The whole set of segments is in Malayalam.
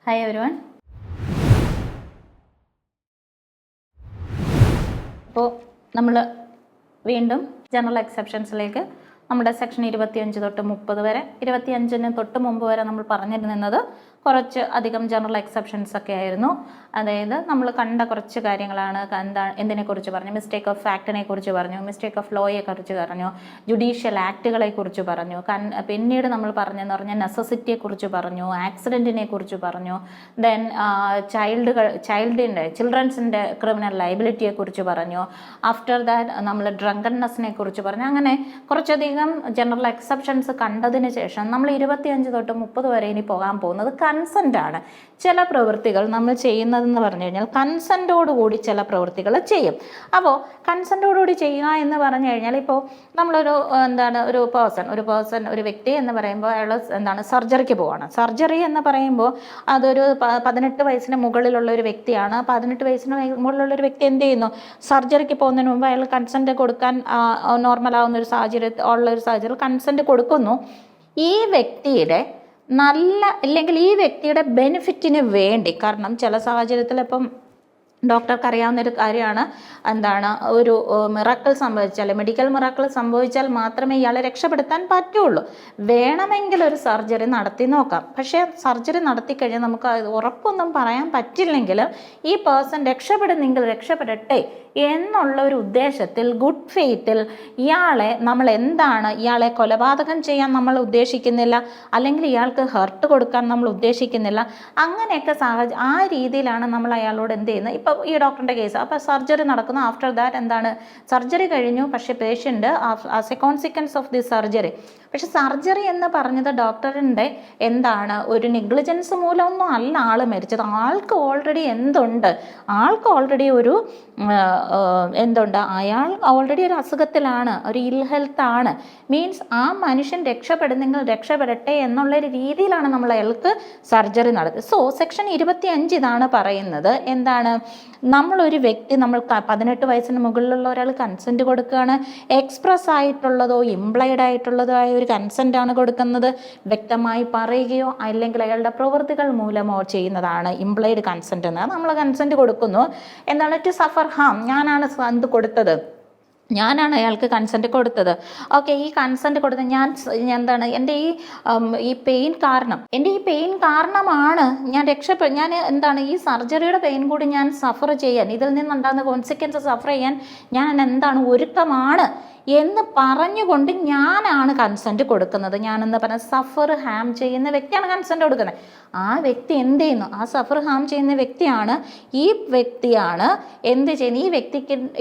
Hi everyone. ഇപ്പോൾ നമ്മൾ വീണ്ടും ജനറൽ എക്സെപ്ഷൻസിലേക്ക് നമ്മുടെ സെക്ഷൻ 25 തൊട്ട് 30 വരെ 25-ന് തൊട്ട് മുമ്പ് വരെ നമ്മൾ പറഞ്ഞിരുന്നത് കുറച്ച് അധികം ജനറൽ എക്സെപ്ഷൻസ് ഒക്കെ ആയിരുന്നു. അതായത് നമ്മൾ കണ്ട കുറച്ച് കാര്യങ്ങളാണ്. എന്തിനെക്കുറിച്ച് പറഞ്ഞു? മിസ്റ്റേക്ക് ഓഫ് ഫാക്റ്റിനെ കുറിച്ച് പറഞ്ഞു, മിസ്റ്റേക്ക് ഓഫ് ലോയെ കുറിച്ച് പറഞ്ഞു, ജുഡീഷ്യൽ ആക്റ്റുകളെ കുറിച്ച് പറഞ്ഞു, പിന്നീട് നമ്മൾ പറഞ്ഞെന്ന് പറഞ്ഞാൽ നെസസിറ്റിയെ കുറിച്ച് പറഞ്ഞു, ആക്സിഡൻറ്റിനെ കുറിച്ച് പറഞ്ഞു, ദെൻ ചിൽഡ്രൻസിൻ്റെ ക്രിമിനൽ ലയബിലിറ്റിയെ കുറിച്ച് പറഞ്ഞു. ആഫ്റ്റർ ദാറ്റ് നമ്മൾ ഡ്രങ്കൺനെസ്സിനെ കുറിച്ച് പറഞ്ഞു. അങ്ങനെ കുറച്ചധികം ജനറൽ എക്സെപ്ഷൻസ് കണ്ടതിന് ശേഷം നമ്മൾ 25 തൊട്ട് 30 വരെ ഇനി പോകാൻ പോകുന്നത് കൺസെൻ്റ് ആണ്. ചില പ്രവൃത്തികൾ നമ്മൾ ചെയ്യുന്നതെന്ന് പറഞ്ഞു കഴിഞ്ഞാൽ കൺസെൻറ്റോടുകൂടി ചില പ്രവൃത്തികൾ ചെയ്യും. അപ്പോൾ കൺസെൻറ്റോടുകൂടി ചെയ്യുക എന്ന് പറഞ്ഞു കഴിഞ്ഞാൽ ഇപ്പോൾ നമ്മളൊരു ഒരു വ്യക്തി എന്ന് പറയുമ്പോൾ അയാൾ സർജറിക്ക് പോവാണ്. സർജറി എന്ന് പറയുമ്പോൾ അതൊരു 18 വയസ്സിന് മുകളിലുള്ള ഒരു വ്യക്തിയാണ്. 18 വയസ്സിന് മുകളിലുള്ള ഒരു വ്യക്തി എന്ത് ചെയ്യുന്നു? സർജറിക്ക് പോകുന്നതിന് മുമ്പ് അയാൾ കൺസെൻറ്റ് കൊടുക്കാൻ നോർമലാവുന്ന ഒരു സാഹചര്യം കൺസെൻറ്റ് കൊടുക്കുന്നു. ഈ വ്യക്തിയുടെ അല്ലെങ്കിൽ ഈ വ്യക്തിയുടെ ബെനിഫിറ്റിന് വേണ്ടി. കാരണം ചില സാഹചര്യത്തിൽ ഇപ്പം ഡോക്ടർക്ക് അറിയാവുന്നൊരു കാര്യമാണ്, ഒരു മിറാക്കിൾ സംഭവിച്ചാൽ, മെഡിക്കൽ മിറാക്കിൾ സംഭവിച്ചാൽ മാത്രമേ ഇയാളെ രക്ഷപ്പെടുത്താൻ പറ്റുള്ളൂ. വേണമെങ്കിൽ ഒരു സർജറി നടത്തി നോക്കാം. പക്ഷേ സർജറി നടത്തിക്കഴിഞ്ഞാൽ നമുക്ക് ഉറപ്പൊന്നും പറയാൻ പറ്റില്ലെങ്കിലും ഈ പേഴ്സൺ രക്ഷപ്പെടുന്നെങ്കിൽ രക്ഷപ്പെടട്ടെ എന്നുള്ള ഒരു ഉദ്ദേശത്തിൽ, ഗുഡ് ഫെയ്ത്തിൽ ഇയാളെ കൊലപാതകം ചെയ്യാൻ നമ്മൾ ഉദ്ദേശിക്കുന്നില്ല, അല്ലെങ്കിൽ ഇയാൾക്ക് ഹർട്ട് കൊടുക്കാൻ നമ്മൾ ഉദ്ദേശിക്കുന്നില്ല. അങ്ങനെയൊക്കെ ആ രീതിയിലാണ് നമ്മൾ അയാളോട് എന്ത് ചെയ്യുന്നത്. ഇപ്പോൾ ഈ ഡോക്ടറിൻ്റെ കേസ്, അപ്പോൾ സർജറി നടക്കുന്നു. ആഫ്റ്റർ ദാറ്റ് സർജറി കഴിഞ്ഞു. പക്ഷേ patient as A consequence of the surgery, പക്ഷെ സർജറി എന്ന് പറഞ്ഞത് ഡോക്ടറിൻ്റെ ഒരു നെഗ്ലിജൻസ് മൂലമൊന്നും അല്ല ആൾ മരിച്ചത്. ആൾക്ക് ഓൾറെഡി ഒരു അയാൾ ഓൾറെഡി ഒരു അസുഖത്തിലാണ്, ഒരു ഇൽ ഹെൽത്ത് ആണ്. മീൻസ് ആ മനുഷ്യൻ രക്ഷപ്പെടുന്നെങ്കിൽ രക്ഷപ്പെടട്ടെ എന്നുള്ള ഒരു രീതിയിലാണ് നമ്മൾ അയാൾക്ക് സർജറി നടത്തുന്നത്. സോ സെക്ഷൻ 25 ഇതാണ് പറയുന്നത്. നമ്മളൊരു വ്യക്തി, നമ്മൾ 18 വയസ്സിന് മുകളിലുള്ള ഒരാൾ കൺസെൻറ്റ് കൊടുക്കുകയാണ്. എക്സ്പ്രസ് ആയിട്ടുള്ളതോ ഇംപ്ലൈഡ് ആയിട്ടുള്ളതോ ആയ ഒരു കൺസെൻ്റ് ആണ് കൊടുക്കുന്നത്. വ്യക്തമായി പറയുകയോ അല്ലെങ്കിൽ അയാളുടെ പ്രവൃത്തികൾ മൂലമോ ചെയ്യുന്നതാണ് ഇംപ്ലൈഡ് കൺസെൻറ്റ് എന്ന്. നമ്മൾ കൺസെൻറ്റ് കൊടുക്കുന്നു ടു സഫർ ഹാം. ഞാനാണ് അയാൾക്ക് കൺസെൻറ്റ് കൊടുത്തത്. ഓക്കെ, ഈ കൺസെൻറ്റ് കൊടുത്ത് എൻ്റെ ഈ പെയിൻ കാരണമാണ് ഞാൻ ഈ സർജറിയുടെ പെയിൻ കൂടി ഞാൻ സഫർ ചെയ്യാൻ, ഇതിൽ നിന്നുണ്ടാകുന്ന കോൺസിക്വൻസ് സഫർ ചെയ്യാൻ ഞാൻ ഒരുക്കമാണ് എന്ന് പറഞ്ഞുകൊണ്ട് ഞാനാണ് കൺസെൻറ്റ് കൊടുക്കുന്നത്. ഞാനെന്ന് പറഞ്ഞാൽ സഫർ ഹാം ചെയ്യുന്ന വ്യക്തിയാണ് കൺസെൻറ്റ് കൊടുക്കുന്നത്. ആ വ്യക്തി എന്ത് ചെയ്യുന്നു? ആ സഫർ ഹാം ചെയ്യുന്ന വ്യക്തിയാണ് എന്ത് ചെയ്യുന്നത്?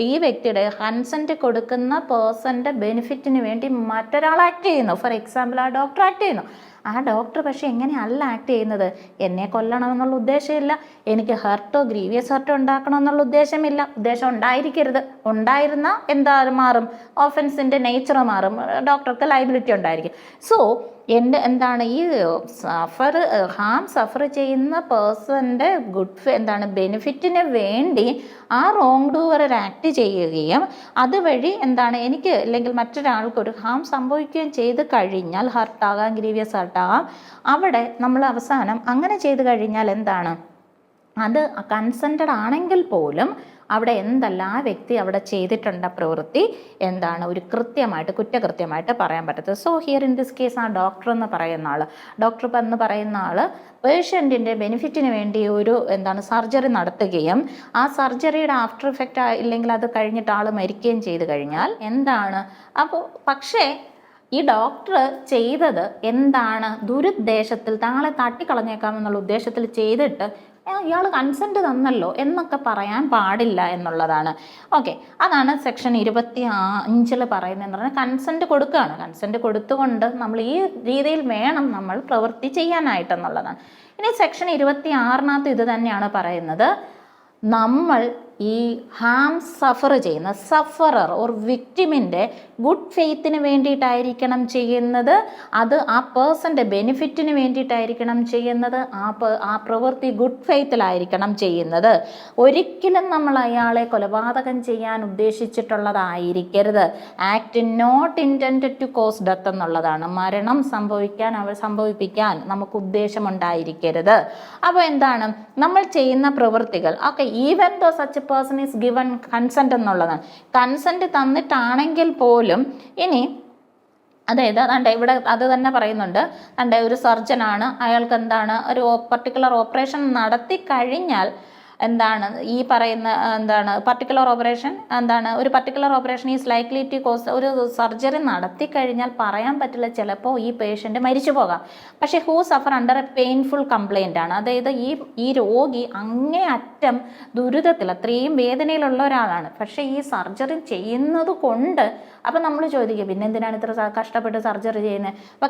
ഈ വ്യക്തിയുടെ കൺസെൻറ്റ് കൊടുക്കുന്ന പേഴ്സൻ്റെ ബെനിഫിറ്റിന് വേണ്ടി മറ്റൊരാൾ ആക്ട് ചെയ്യുന്നു. ഫോർ എക്സാമ്പിൾ, ആ ഡോക്ടർ ആക്ട് ചെയ്യുന്നു. ആ ഡോക്ടർ പക്ഷേ എങ്ങനെയല്ല ആക്ട് ചെയ്യുന്നത്? എന്നെ കൊല്ലണമെന്നുള്ള ഉദ്ദേശമില്ല, എനിക്ക് ഹർട്ടോ ഗ്രീവിയസ് ഹർട്ടോ ഉണ്ടാക്കണമെന്നുള്ള ഉദ്ദേശം ഉണ്ടായിരിക്കരുത്. ഉണ്ടായിരുന്ന മാറും, ഓഫൻസിൻ്റെ നേച്ചർ മാറും, ഡോക്ടർക്ക് ലയബിലിറ്റി ഉണ്ടായിരിക്കും. സോ ഈ സഫർ ചെയ്യുന്ന പേഴ്സൻ്റെ ബെനിഫിറ്റിന് വേണ്ടി ആ റോങ് ഡൂവർ ആക്ട് ചെയ്യുകയും അതുവഴി എനിക്ക് അല്ലെങ്കിൽ മറ്റൊരാൾക്ക് ഒരു ഹാം സംഭവിക്കുകയും ചെയ്ത് കഴിഞ്ഞാൽ, ഹർട്ടാകാം, ഗ്രീവിയസ് ഹർട്ടാകാം, അവിടെ നമ്മൾ അവസാനം അങ്ങനെ ചെയ്ത് കഴിഞ്ഞാൽ അത് കൺസെൻറ്റഡ് ആണെങ്കിൽ പോലും അവിടെ ആ വ്യക്തി അവിടെ ചെയ്തിട്ടുണ്ട പ്രവൃത്തി ഒരു കുറ്റകൃത്യമായിട്ട് പറയാൻ പറ്റത്തില്ല. So here in this case ആ ഡോക്ടർ എന്ന് പറയുന്ന ആൾ പേഷ്യൻറ്റിൻ്റെ ബെനിഫിറ്റിന് വേണ്ടി ഒരു സർജറി നടത്തുകയും ആ സർജറിയുടെ ആഫ്റ്റർ ഇഫക്റ്റ് ഇല്ലെങ്കിൽ അത് കഴിഞ്ഞിട്ട് ആൾ മരിക്കുകയും ചെയ്ത് കഴിഞ്ഞാൽ പക്ഷേ ഈ ഡോക്ടർ ചെയ്തത് ദുരുദ്ദേശത്തിൽ താങ്കളെ തട്ടിക്കളഞ്ഞേക്കാമെന്നുള്ള ഉദ്ദേശത്തിൽ ചെയ്തിട്ട് ഇയാൾ കൺസെൻറ്റ് തന്നല്ലോ എന്നൊക്കെ പറയാൻ പാടില്ല എന്നുള്ളതാണ്. ഓക്കെ, അതാണ് സെക്ഷൻ 25 പറയുന്നതെന്ന് പറഞ്ഞാൽ കൺസെൻറ്റ് കൊടുക്കുകയാണ്. കൺസെൻറ്റ് കൊടുത്തുകൊണ്ട് നമ്മൾ ഈ രീതിയിൽ വേണം നമ്മൾ പ്രവൃത്തി ചെയ്യാനായിട്ടെന്നുള്ളതാണ്. ഇനി സെക്ഷൻ 26 ഇത് തന്നെയാണ് പറയുന്നത്. നമ്മൾ ഈ ഹാം സഫർ ചെയ്യുന്ന സഫറർ ഓർ വിക്ടിമിൻ്റെ ഗുഡ് ഫെയ്ത്തിന് വേണ്ടിയിട്ടായിരിക്കണം ചെയ്യുന്നത്, അത് ആ പേഴ്സൻ്റെ ബെനിഫിറ്റിന് വേണ്ടിയിട്ടായിരിക്കണം ചെയ്യുന്നത്, ആ പ്രവൃത്തി ഗുഡ് ഫെയ്ത്തിലായിരിക്കണം ചെയ്യുന്നത്. ഒരിക്കലും നമ്മൾ അയാളെ കൊലപാതകം ചെയ്യാൻ ഉദ്ദേശിച്ചിട്ടുള്ളതായിരിക്കരുത്. Act not intended to cause death എന്നുള്ളതാണ്. മരണം സംഭവിപ്പിക്കാൻ നമുക്ക് ഉദ്ദേശമുണ്ടായിരിക്കരുത്. അപ്പോൾ എന്താണ് നമ്മൾ ചെയ്യുന്ന പ്രവൃത്തികൾ okay even though such a person is given consent എന്നുള്ളതാണ്. കൺസെൻറ്റ് തന്നിട്ടാണെങ്കിൽ പോലും ഇനി അതായത് അതാണ്ട് ഇവിടെ അത് തന്നെ പറയുന്നുണ്ട്. അതാണ്ട് ഒരു സർജനാണ്, അയാൾക്ക് എന്താണ് ഒരു പർട്ടിക്കുലർ ഓപ്പറേഷൻ നടത്തി കഴിഞ്ഞാൽ എന്താണ് ഈ പറയുന്ന എന്താണ് പർട്ടിക്കുലർ ഓപ്പറേഷൻ എന്താണ് ഒരു particular operation is likely to cause ഒരു സർജറി നടത്തി കഴിഞ്ഞാൽ പറയാൻ പറ്റില്ല, ചിലപ്പോൾ ഈ പേഷ്യൻ്റ് മരിച്ചു പോകാം. പക്ഷേ who suffer under a painful complaint ആണ്. അതായത് ഈ രോഗി അങ്ങേയറ്റം ദുരിതത്തിൽ അത്രയും വേദനയിലുള്ള ഒരാളാണ്. പക്ഷേ ഈ സർജറി ചെയ്യുന്നത് കൊണ്ട് അപ്പം നമ്മൾ ചോദിക്കുക പിന്നെ എന്തിനാണ് ഇത്ര കഷ്ടപ്പെട്ട് സർജറി ചെയ്യുന്നത്? അപ്പോൾ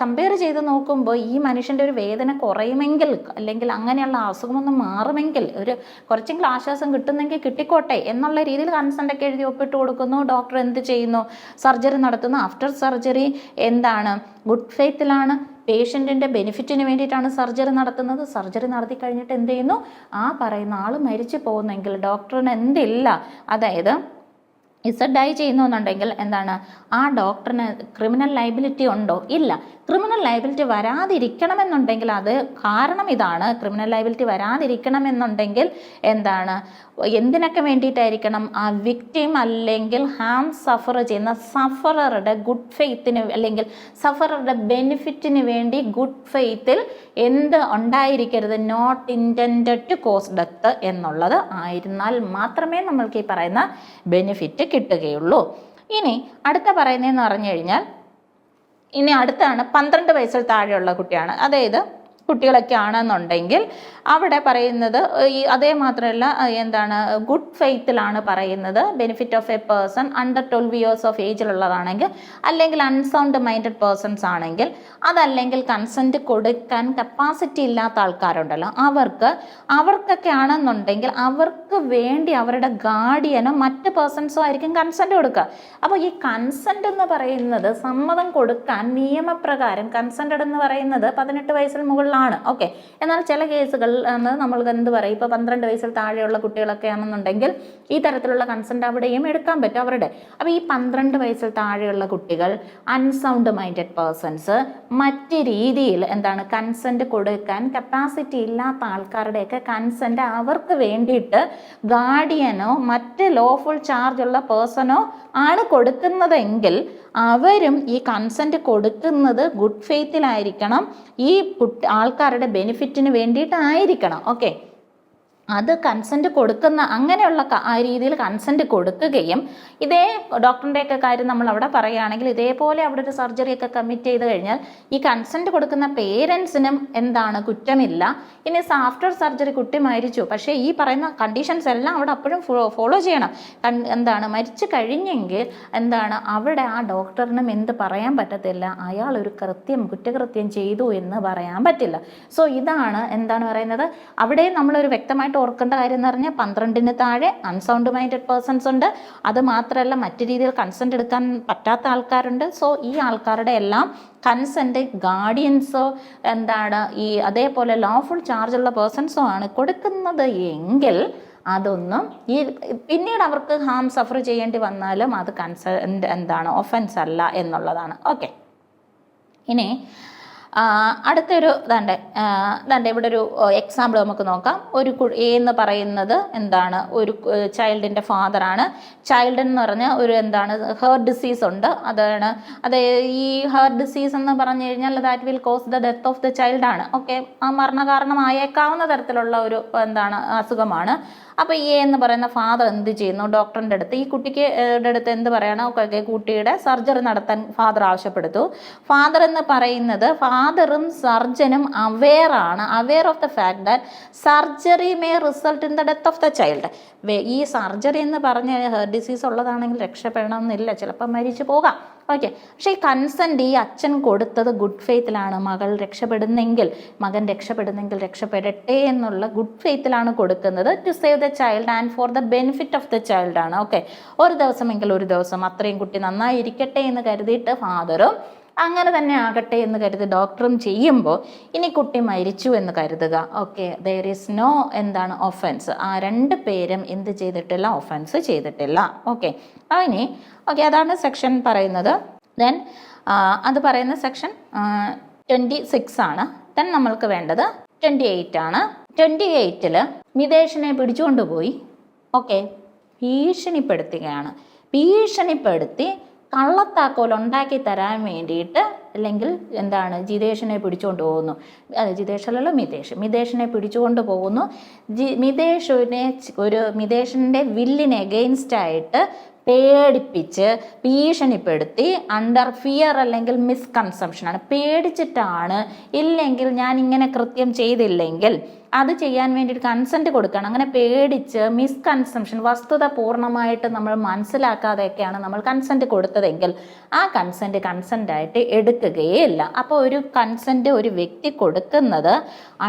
കമ്പയർ ചെയ്ത് നോക്കുമ്പോൾ ഈ മനുഷ്യൻ്റെ ഒരു വേദന കുറയുമെങ്കിൽ അല്ലെങ്കിൽ അങ്ങനെയുള്ള അസുഖമൊന്നും മാറുമെങ്കിൽ ഒരു കുറച്ചെങ്കിലും ആശ്വാസം കിട്ടുന്നെങ്കിൽ കിട്ടിക്കോട്ടെ എന്നുള്ള രീതിയിൽ കൺസെൻ്റൊക്കെ എഴുതി ഒപ്പിട്ട് കൊടുക്കുന്നു. ഡോക്ടർ എന്ത് ചെയ്യുന്നു? സർജറി നടത്തുന്നു. ആഫ്റ്റർ സർജറി എന്താണ് ഗുഡ് ഫെയ്ത്തിലാണ്, പേഷ്യൻറ്റിൻ്റെ ബെനിഫിറ്റിന് വേണ്ടിയിട്ടാണ് സർജറി നടത്തുന്നത്. സർജറി നടത്തി കഴിഞ്ഞിട്ട് എന്ത് ചെയ്യുന്നു? ആ പറയുന്ന ആൾ മരിച്ചു പോകുന്നെങ്കിൽ ഡോക്ടറിന് എന്തില്ല, അതായത് ഡൈ ചെയ്യുന്നു എന്നുണ്ടെങ്കിൽ എന്താണ് ആ ഡോക്ടറിന് ക്രിമിനൽ ലയബിലിറ്റി ഉണ്ടോ? ഇല്ല. ക്രിമിനൽ ലയബിലിറ്റി വരാതിരിക്കണമെന്നുണ്ടെങ്കിൽ അത് കാരണം ഇതാണ്. ക്രിമിനൽ ലയബിലിറ്റി വരാതിരിക്കണമെന്നുണ്ടെങ്കിൽ എന്താണ് എന്തിനൊക്കെ വേണ്ടിയിട്ടായിരിക്കണം? ആ വിക്ടിം അല്ലെങ്കിൽ ഹാം സഫർ ചെയ്യുന്ന സഫററുടെ ഗുഡ് ഫെയ്ത്തിന് അല്ലെങ്കിൽ സഫററുടെ ബെനിഫിറ്റിന് വേണ്ടി ഗുഡ് ഫെയ്ത്തിൽ എന്ത് ഉണ്ടായിരിക്കരുത്? Not intended to cause death എന്നുള്ളത് ആയിരുന്നാൽ മാത്രമേ നമ്മൾക്ക് ഈ പറയുന്ന ബെനിഫിറ്റ് കിട്ടുകയുള്ളൂ. ഇനി അടുത്ത പറയുന്നതെന്ന് പറഞ്ഞു കഴിഞ്ഞാൽ ഇനി അടുത്താണ് 12 വയസ്സിൽ താഴെയുള്ള കുട്ടിയാണ്. അതായത് കുട്ടികളൊക്കെ ആണെന്നുണ്ടെങ്കിൽ അവിടെ പറയുന്നത് അതേ മാത്രമല്ല എന്താണ് ഗുഡ് ഫെയ്ത്തിലാണ് പറയുന്നത്. Benefit of a person under 12 years of ഏജിലുള്ളതാണെങ്കിൽ അല്ലെങ്കിൽ അൺസൗണ്ട് മൈൻഡഡ് പേഴ്സൺസ് ആണെങ്കിൽ അതല്ലെങ്കിൽ കൺസെൻറ്റ് കൊടുക്കാൻ കപ്പാസിറ്റി ഇല്ലാത്ത ആൾക്കാരുണ്ടല്ലോ അവർക്കൊക്കെ ആണെന്നുണ്ടെങ്കിൽ അവർക്ക് വേണ്ടി അവരുടെ ഗാർഡിയനോ മറ്റ് പേഴ്സൺസോ ആയിരിക്കും കൺസെൻറ്റ് കൊടുക്കുക. അപ്പോൾ ഈ കൺസെൻറ്റ് എന്ന് പറയുന്നത് സമ്മതം കൊടുക്കാൻ നിയമപ്രകാരം കൺസെൻറ്റഡ് എന്ന് പറയുന്നത് 18 വയസ്സിൽ മുകളിലാണ്. ഓക്കെ, എന്നാൽ ചില കേസുകൾ നമ്മൾക്ക് എന്ത് പറയും, ഇപ്പോൾ 12 വയസ്സിൽ താഴെയുള്ള കുട്ടികളൊക്കെ ആണെന്നുണ്ടെങ്കിൽ ഈ തരത്തിലുള്ള കൺസെൻറ്റ് അവിടെയും എടുക്കാൻ പറ്റും അവരുടെ. അപ്പോൾ ഈ 12 വയസ്സിൽ താഴെയുള്ള കുട്ടികൾ, അൺസൗണ്ട് മൈൻഡഡ് പേഴ്സൺസ്, മറ്റ് രീതിയിൽ എന്താണ് കൺസെൻറ്റ് കൊടുക്കാൻ കപ്പാസിറ്റി ഇല്ലാത്ത ആൾക്കാരുടെയൊക്കെ കൺസെൻറ്റ് അവർക്ക് വേണ്ടിയിട്ട് ഗാർഡിയനോ മറ്റ് ലോഫുൾ ചാർജുള്ള പേഴ്സണോ ആണ് കൊടുക്കുന്നതെങ്കിൽ അവരും ഈ കൺസെൻറ്റ് കൊടുക്കുന്നത് ഗുഡ് ഫെയ്ത്തിലായിരിക്കണം, ഈ ആൾക്കാരുടെ ബെനിഫിറ്റിന് വേണ്ടിയിട്ടായിരിക്കണം. ഓക്കെ, അത് കൺസെൻറ്റ് കൊടുക്കുന്ന അങ്ങനെയുള്ള ആ രീതിയിൽ കൺസെൻറ്റ് കൊടുക്കുകയും ഇതേ ഡോക്ടറിൻ്റെയൊക്കെ കാര്യം നമ്മൾ അവിടെ പറയുകയാണെങ്കിൽ ഇതേപോലെ അവിടെ ഒരു സർജറിയൊക്കെ കമ്മിറ്റ് ചെയ്ത് കഴിഞ്ഞാൽ ഈ കൺസെൻറ്റ് കൊടുക്കുന്ന പേരൻസിനും എന്താണ് കുറ്റമില്ല. ഇനി ആഫ്റ്റർ സർജറി കുട്ടി മരിച്ചു, പക്ഷേ ഈ പറയുന്ന കണ്ടീഷൻസ് എല്ലാം അവിടെ അപ്പോഴും ഫോളോ ചെയ്യണം. എന്താണ് മരിച്ചു കഴിഞ്ഞെങ്കിൽ എന്താണ് അവിടെ ആ ഡോക്ടറിനും എന്ത് പറയാൻ പറ്റത്തില്ല, അയാൾ ഒരു കുറ്റകൃത്യം ചെയ്തു എന്ന് പറയാൻ പറ്റില്ല. സോ ഇതാണ് എന്താണ് പറയുന്നത് അവിടെ നമ്മളൊരു വ്യക്തമായിട്ട് ഓർക്കേണ്ട കാര്യം എന്ന് പറഞ്ഞാൽ 12-ന് താഴെ അൺസൗണ്ട് മൈൻഡഡ് പേഴ്സൺസ് ഉണ്ട്. അത് മാത്രമല്ല മറ്റു രീതിയിൽ കൺസെൻറ്റ് എടുക്കാൻ പറ്റാത്ത ആൾക്കാരുണ്ട്. സോ ഈ ആൾക്കാരുടെ എല്ലാം കൺസെൻറ്റ് ഗാർഡിയൻസോ എന്താണ് ഈ അതേപോലെ ലോഫുൾ ചാർജുള്ള പേഴ്സൺസോ ആണ് കൊടുക്കുന്നത് എങ്കിൽ അതൊന്നും ഈ പിന്നീട് അവർക്ക് ഹാം സഫർ ചെയ്യേണ്ടി വന്നാലും അത് കൺസെൻറ്റ് എന്താണ് ഒഫൻസ് അല്ല എന്നുള്ളതാണ്. ഓക്കെ, ഇനി അടുത്തൊരു ദാണ്ടെ ഇവിടെ ഒരു എക്സാമ്പിൾ നമുക്ക് നോക്കാം. ഒരു എന്ന് പറയുന്നത് എന്താണ് ഒരു ചൈൽഡിൻ്റെ ഫാദറാണ്. ചൈൽഡ് എന്ന് പറഞ്ഞാൽ ഒരു എന്താണ് ഹേർട്ട് ഡിസീസ് ഉണ്ട്. അത് ഈ ഹേർട്ട് ഡിസീസ് എന്ന് പറഞ്ഞു കഴിഞ്ഞാൽ that will cause the death of the child ആണ്. ഓക്കെ, ആ മരണകാരണമായേക്കാവുന്ന തരത്തിലുള്ള ഒരു എന്താണ് അസുഖമാണ്. അപ്പോൾ ഈ എന്ന് പറയുന്ന ഫാദർ എന്ത് ചെയ്യുന്നു? ഡോക്ടറിൻ്റെ അടുത്ത് ഈ കുട്ടിക്ക് അടുത്ത് എന്ത് പറയണം? ഓക്കെ, കുട്ടിയുടെ സർജറി നടത്താൻ ഫാദർ ആവശ്യപ്പെടുത്തു. ഫാദർ എന്ന് പറയുന്നത് ഫാദറും സർജനും aware of the fact that surgery may result in the death of the child. ഈ സർജറി എന്ന് പറഞ്ഞ ഡിസീസ് ഉള്ളതാണെങ്കിൽ രക്ഷപ്പെടണം എന്നില്ല, ചിലപ്പോൾ മരിച്ചു പോകാം. ഓക്കെ, പക്ഷേ ഈ കൺസെൻറ്റ് ഈ അച്ഛൻ കൊടുത്തത് ഗുഡ് ഫെയ്ത്തിലാണ്. മകൻ രക്ഷപ്പെടുന്നെങ്കിൽ രക്ഷപ്പെടട്ടെ എന്നുള്ള ഗുഡ് ഫെയ്ത്തിലാണ് കൊടുക്കുന്നത്. To save the child and for the benefit of the child ആണ്. ഓക്കെ, ഒരു ദിവസം അത്രയും കുട്ടി നന്നായിരിക്കട്ടെ എന്ന് കരുതിയിട്ട് ഫാദറും അങ്ങനെ തന്നെ ആകട്ടെ എന്ന് കരുതി ഡോക്ടറും ചെയ്യുമ്പോൾ ഇനി കുട്ടി മരിച്ചു എന്ന് കരുതുക. Okay, there is no offence. ആ രണ്ട് പേരും എന്ത് ചെയ്തിട്ടില്ല? ഒഫൻസ് ചെയ്തിട്ടില്ല. ഓക്കെ, അതാണ് സെക്ഷൻ പറയുന്നത്. ദെൻ അത് പറയുന്ന സെക്ഷൻ 26 ആണ്. ദെൻ നമ്മൾക്ക് വേണ്ടത് 28 ആണ്. 28-ൽ മിതേഷിനെ പിടിച്ചുകൊണ്ടുപോയി ഭീഷണിപ്പെടുത്തി കള്ളത്താക്കോൽ ഉണ്ടാക്കി തരാൻ വേണ്ടിയിട്ട്, അല്ലെങ്കിൽ ജിതേഷിനെ പിടിച്ചുകൊണ്ട് പോകുന്നു. മിതേഷിനെ പിടിച്ചുകൊണ്ട് പോകുന്നു. മിതേഷിൻ്റെ വില്ലിന് എഗെയിൻസ്റ്റ് ആയിട്ട് പേടിപ്പിച്ച് ഭീഷണിപ്പെടുത്തി, അണ്ടർ ഫിയർ അല്ലെങ്കിൽ മിസ്കൺസെപ്ഷനാണ്, പേടിച്ചിട്ടാണ്. ഇല്ലെങ്കിൽ ഞാൻ ഇങ്ങനെ കൃത്യം ചെയ്തില്ലെങ്കിൽ അത് ചെയ്യാൻ വേണ്ടിയിട്ട് കൺസെൻറ്റ് കൊടുക്കണം. അങ്ങനെ പേടിച്ച് മിസ്കൺസെപ്ഷൻ, വസ്തുത പൂർണ്ണമായിട്ട് നമ്മൾ മനസ്സിലാക്കാതെയൊക്കെയാണ് നമ്മൾ കൺസെൻറ്റ് കൊടുത്തതെങ്കിൽ ആ കൺസെൻറ്റായിട്ട് എടുക്കുകയേ ഇല്ല. അപ്പോൾ ഒരു കൺസെൻറ്റ് ഒരു വ്യക്തി കൊടുക്കുന്നത്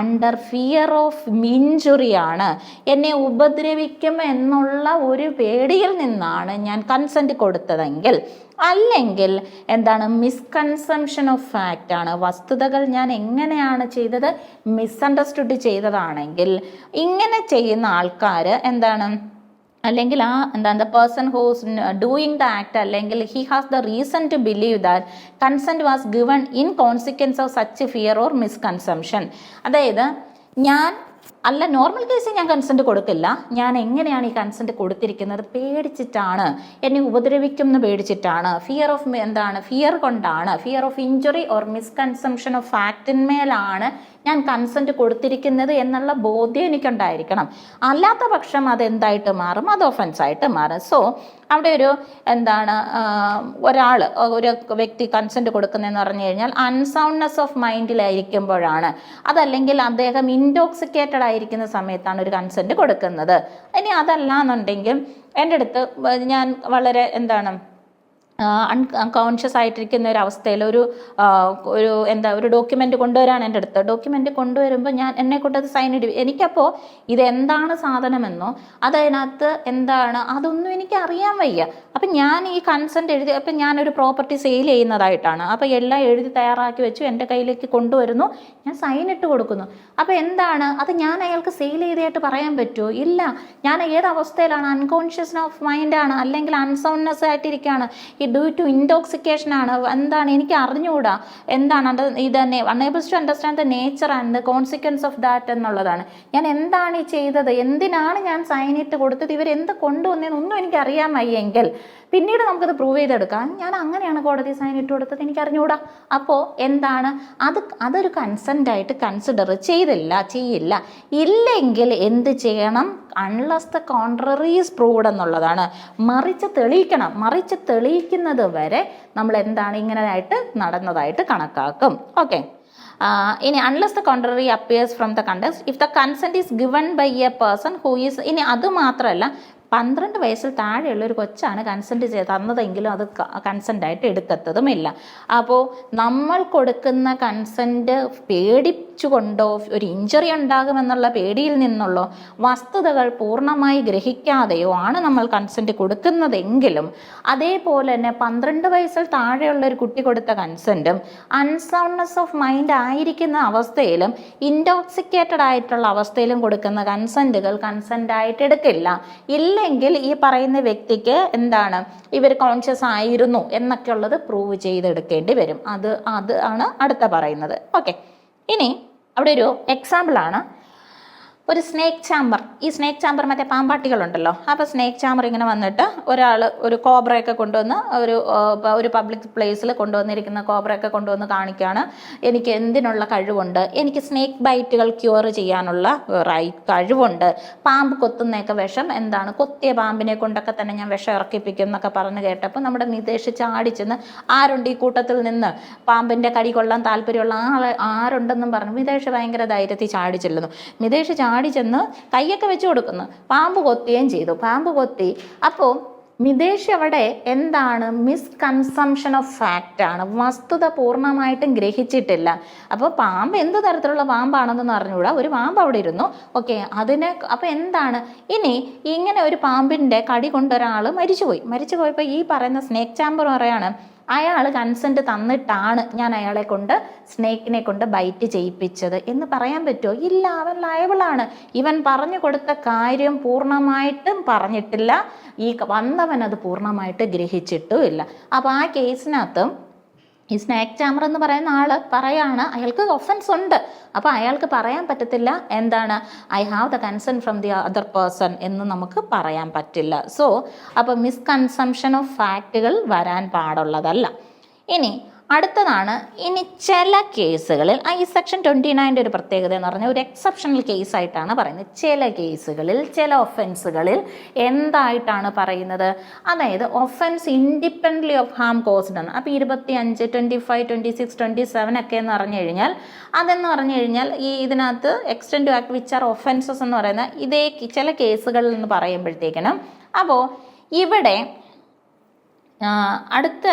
അണ്ടർ ഫിയർ ഓഫ് ഇഞ്ചുറിയാണ്. എന്നെ ഉപദ്രവിക്കും എന്നുള്ള ഒരു പേടിയിൽ നിന്നാണ് ഞാൻ കൺസെൻറ്റ് കൊടുത്തതെങ്കിൽ, അല്ലെങ്കിൽ മിസ്കൺസെപ്ഷൻ ഓഫ് ഫാക്റ്റ് ആണ്. വസ്തുതകൾ ഞാൻ എങ്ങനെയാണ് ചെയ്തത്? മിസ്അണ്ടർസ്റ്റുഡ് ചെയ്തതാണെങ്കിൽ ഇങ്ങനെ ചെയ്യുന്ന ആൾക്കാർ അല്ലെങ്കിൽ the person who's doing the act, അല്ലെങ്കിൽ he has the reason to believe that consent was given in consequence of such fear or misconception. അതായത് നോർമൽ കേസിൽ ഞാൻ കൺസെൻറ്റ് കൊടുക്കില്ല. ഞാൻ എങ്ങനെയാണ് ഈ കൺസെൻറ്റ് കൊടുത്തിരിക്കുന്നത്? പേടിച്ചിട്ടാണ്, എന്നെ ഉപദ്രവിക്കും എന്ന് പേടിച്ചിട്ടാണ്. ഫിയർ കൊണ്ടാണ്, fear of injury or misconception of ഫാക്റ്റിന്മേലാണ് ഞാൻ കൺസെൻറ്റ് കൊടുത്തിരിക്കുന്നത് എന്നുള്ള ബോധ്യം എനിക്കുണ്ടായിരിക്കണം. അല്ലാത്ത പക്ഷം അതെന്തായിട്ട് മാറും? അത് ഒഫൻസായിട്ട് മാറും. സോ അവിടെ ഒരു ഒരു വ്യക്തി കൺസെൻറ്റ് കൊടുക്കുന്നതെന്ന് പറഞ്ഞു കഴിഞ്ഞാൽ അൺസൗണ്ട്നെസ് ഓഫ് മൈൻഡിലായിരിക്കുമ്പോഴാണ്. അതല്ലെങ്കിൽ അദ്ദേഹം ഇൻടോക്സിക്കേറ്റഡ് ആയിരിക്കുന്ന സമയത്താണ് ഒരു കൺസെൻറ്റ് കൊടുക്കുന്നത്. ഇനി അതല്ല എന്നുണ്ടെങ്കിൽ എൻ്റെ അടുത്ത് ഞാൻ വളരെ അൺകോൺഷ്യസ് ആയിട്ടിരിക്കുന്ന ഒരു അവസ്ഥയിൽ ഒരു ഡോക്യുമെൻ്റ് കൊണ്ടുവരാൻ എൻ്റെ അടുത്ത്. ഡോക്യുമെൻ്റ് കൊണ്ടുവരുമ്പോൾ എന്നെക്കൊണ്ട് അത് സൈൻ ഇടും. എനിക്കപ്പോൾ ഇതെന്താണ് സാധനമെന്നോ അതതിനകത്ത് അതൊന്നും എനിക്ക് അറിയാൻ വയ്യ. അപ്പം ഞാൻ ഈ കൺസെൻറ്റ് എഴുതി, അപ്പം ഞാനൊരു പ്രോപ്പർട്ടി സെയിൽ ചെയ്യുന്നതായിട്ടാണ്. അപ്പോൾ എല്ലാം എഴുതി തയ്യാറാക്കി വെച്ചു, എൻ്റെ കയ്യിലേക്ക് കൊണ്ടുവരുന്നു, ഞാൻ സൈൻ ഇട്ട് കൊടുക്കുന്നു. അപ്പോൾ അത് ഞാൻ അയാൾക്ക് സെയിൽ ചെയ്തതായിട്ട് പറയാൻ പറ്റുമോ? ഇല്ല. ഞാൻ ഏത് അവസ്ഥയിലാണ്? അൺകോൺഷ്യസ് ഓഫ് മൈൻഡാണ്, അല്ലെങ്കിൽ അൺസൗണ്ട്നെസ് ആയിട്ടിരിക്കുകയാണ്, ഡ്യൂ ടു ഇൻടോക്സിക്കേഷൻ ആണ്. എനിക്ക് അറിഞ്ഞുകൂടാ ഇതന്നെ enables to understand the nature and the consequence of that എന്നുള്ളതാണ്. ഞാൻ എന്താണ് ഈ ചെയ്തത്? എന്തിനാണ് ഞാൻ സൈൻ ഇട്ട് കൊടുത്തത്? ഇവരെന്ത് കൊണ്ടുവന്നതെന്നൊന്നും എനിക്ക് അറിയാൻ വയ്യെങ്കിൽ പിന്നീട് നമുക്കത് പ്രൂവ് ചെയ്തെടുക്കാം. ഞാൻ അങ്ങനെയാണ് കോടതി സൈൻ ഇട്ട് കൊടുത്തത്, എനിക്ക് അറിഞ്ഞുകൂടാ. അപ്പോൾ അതൊരു കൺസെൻ്റായിട്ട് കൺസിഡർ ചെയ്യില്ല. ഇല്ലെങ്കിൽ എന്ത് ചെയ്യണം? Unless the contrary is proved എന്നുള്ളതാണ്. മറിച്ച് തെളിയിക്കുന്നത് വരെ നമ്മൾ ഇങ്ങനെയായിട്ട് നടന്നതായിട്ട് കണക്കാക്കും. ഓക്കെ, ഇനി unless the contrary appears from the context if the consent is given by a person who is. ഇനി അതുമാത്രമല്ല, 12 വയസ്സിൽ താഴെയുള്ള ഒരു കൊച്ചാണ് കൺസെൻറ്റ് തന്നതെങ്കിലും അത് കൺസെൻ്റായിട്ട് എടുക്കത്തതുമില്ല. അപ്പോൾ നമ്മൾ കൊടുക്കുന്ന കൺസെൻറ്റ് പേടിച്ചുകൊണ്ടോ ഒരു ഇഞ്ചറി ഉണ്ടാകുമെന്നുള്ള പേടിയിൽ നിന്നുള്ളോ വസ്തുതകൾ പൂർണ്ണമായി ഗ്രഹിക്കാതെയോ ആണ് നമ്മൾ കൺസെൻറ്റ് കൊടുക്കുന്നതെങ്കിലും, അതേപോലെ തന്നെ 12 വയസ്സിൽ താഴെയുള്ള ഒരു കുട്ടി കൊടുത്ത കൺസെൻറ്റും അൺസൗണ്ട്നെസ് ഓഫ് മൈൻഡ് ആയിരിക്കുന്ന അവസ്ഥയിലും ഇൻടോക്സിക്കേറ്റഡ് ആയിട്ടുള്ള അവസ്ഥയിലും കൊടുക്കുന്ന കൺസെൻറ്റുകൾ കൺസെൻ്റായിട്ട് എടുക്കില്ല. ഇല്ലെങ്കിൽ ഈ പറയുന്ന വ്യക്തിക്ക് ഇവർ കോൺഷ്യസ് ആയിരുന്നു എന്നൊക്കെ ഉള്ളത് പ്രൂവ് ചെയ്തെടുക്കേണ്ടി വരും. അത് ആണ് അടുത്ത പറയുന്നത്. ഓക്കെ, ഇനി അവിടെ ഒരു എക്സാമ്പിളാണ്. ഒരു സ്നേക്ക് ചാമ്പർ, ഈ സ്നേക്ക് ചാമ്പർ മറ്റേ പാമ്പാട്ടികളുണ്ടല്ലോ, അപ്പോൾ സ്നേക്ക് ചാമ്പർ ഇങ്ങനെ വന്നിട്ട് ഒരാൾ ഒരു കോബ്രയൊക്കെ കൊണ്ടുവന്ന് ഒരു പബ്ലിക് പ്ലേസിൽ കൊണ്ടുവന്നിരിക്കുന്ന കോബ്രയൊക്കെ കൊണ്ടുവന്ന് കാണിക്കുകയാണ്, എനിക്ക് എന്തിനുള്ള കഴിവുണ്ട്, എനിക്ക് സ്നേക്ക് ബൈറ്റുകൾ ക്യൂർ ചെയ്യാനുള്ള കഴിവുണ്ട്, പാമ്പ് കൊത്തുന്നതൊക്കെ വിഷം എന്താണ്, കൊത്തിയ പാമ്പിനെ കൊണ്ടൊക്കെ തന്നെ ഞാൻ വിഷം ഇറക്കിപ്പിക്കും എന്നൊക്കെ പറഞ്ഞ് കേട്ടപ്പോൾ നമ്മുടെ മിതേഷ് ചാടിച്ചെന്ന് ആരുണ്ട് ഈ കൂട്ടത്തിൽ നിന്ന് പാമ്പിൻ്റെ കടി കൊള്ളാൻ താല്പര്യമുള്ള ആരുണ്ടെന്നും പറഞ്ഞു മിതേഷ് ഭയങ്കര ധൈര്യത്തിൽ ചാടി ചെല്ലുന്നു. മിതേഷ് ചാടി ചെന്ന് കൈയൊക്കെ വെച്ച് കൊടുക്കുന്നു, പാമ്പ് കൊത്തുകയും ചെയ്തു, പാമ്പ് കൊത്തി. അപ്പോൾ മിതേഷ് അവിടെ എന്താണ്, മിസ്കൺസംഷൻ ഓഫ് ഫാക്റ്റ് ആണ്, വസ്തുത പൂർണ്ണമായിട്ടും ഗ്രഹിച്ചിട്ടില്ല. അപ്പോൾ പാമ്പ് എന്ത് തരത്തിലുള്ള പാമ്പാണെന്ന് അറിഞ്ഞുകൂടാ, ഒരു പാമ്പ് അവിടെ ഇരുന്നു, ഓക്കെ, അതിനെ അപ്പോൾ എന്താണ് ഇനി ഇങ്ങനെ ഒരു പാമ്പിൻ്റെ കടി കൊണ്ടൊരാൾ മരിച്ചു പോയപ്പോൾ ഈ പറയുന്ന സ്നേക്ക് ചാമ്പർ പറയാണ് അയാൾ കൺസെൻറ്റ് തന്നിട്ടാണ് ഞാൻ അയാളെ കൊണ്ട് സ്നേക്കിനെ കൊണ്ട് ബൈറ്റ് ചെയ്യിപ്പിച്ചത് എന്ന് പറയാൻ പറ്റുമോ? ഇല്ല, അവൻ ലയബിളാണ്. ഇവൻ പറഞ്ഞു കൊടുത്ത കാര്യം പൂർണ്ണമായിട്ടും പറഞ്ഞിട്ടില്ല, ഈ വന്നവൻ അത് പൂർണ്ണമായിട്ട് ഗ്രഹിച്ചിട്ടും ഇല്ല. അപ്പോൾ ആ കേസിനകത്ത് ഈ സ്നേക്ക് ചാമ്പർ എന്ന് പറയുന്ന ആൾ പറയാണ് അയാൾക്ക് ഒഫൻസ് ഉണ്ട്, അപ്പോൾ അയാൾക്ക് പറയാൻ പറ്റത്തില്ല എന്താണ് I have the consent from the other person എന്ന് നമുക്ക് പറയാൻ പറ്റില്ല. സോ അപ്പോൾ മിസ്കൺസംഷൻ ഓഫ് ഫാക്റ്റുകൾ വരാൻ പാടുള്ളതല്ല. ഇനി അടുത്തതാണ്, ഇനി ചില കേസുകളിൽ ഈ സെക്ഷൻ 29 ഒരു പ്രത്യേകത എന്ന് പറഞ്ഞാൽ ഒരു എക്സെപ്ഷണൽ കേസായിട്ടാണ് പറയുന്നത്. ചില കേസുകളിൽ ചില ഒഫൻസുകളിൽ എന്തായിട്ടാണ് പറയുന്നത്, അതായത് offence independently of harm caused എന്ന്. അപ്പോൾ 25, 25, 26, 27 ഒക്കെ എന്ന് പറഞ്ഞു കഴിഞ്ഞാൽ അതെന്ന് പറഞ്ഞു കഴിഞ്ഞാൽ ഈ ഇതിനകത്ത് extend to act which are offences എന്ന് പറയുന്ന ഇതേ ചില കേസുകളിൽ എന്ന് പറയുമ്പോഴത്തേക്കിനും, അപ്പോൾ ഇവിടെ അടുത്ത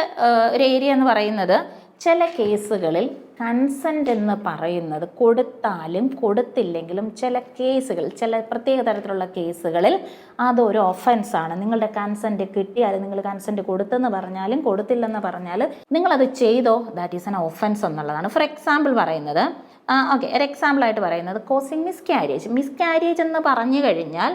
ഒരു ഏരിയ എന്ന് പറയുന്നത് ചില കേസുകളിൽ കൺസെൻ്റ് എന്ന് പറയുന്നത് കൊടുത്താലും കൊടുത്തില്ലെങ്കിലും ചില കേസുകൾ, ചില പ്രത്യേക തരത്തിലുള്ള കേസുകളിൽ അതൊരു ഒഫൻസാണ്. നിങ്ങളുടെ കൺസെൻറ്റ് കിട്ടിയാലും നിങ്ങൾ കൺസെൻറ്റ് കൊടുത്തെന്ന് പറഞ്ഞാലും കൊടുത്തില്ലെന്ന് പറഞ്ഞാൽ നിങ്ങളത് ചെയ്തോ, ദാറ്റ് ഈസ് ആൻ ഒഫൻസ് എന്നുള്ളതാണ്. ഫോർ എക്സാമ്പിൾ പറയുന്നത് ഓക്കെ, ഒരു എക്സാമ്പിളായിട്ട് പറയുന്നത് കോസിങ് മിസ്കാരേജ് എന്ന് പറഞ്ഞു കഴിഞ്ഞാൽ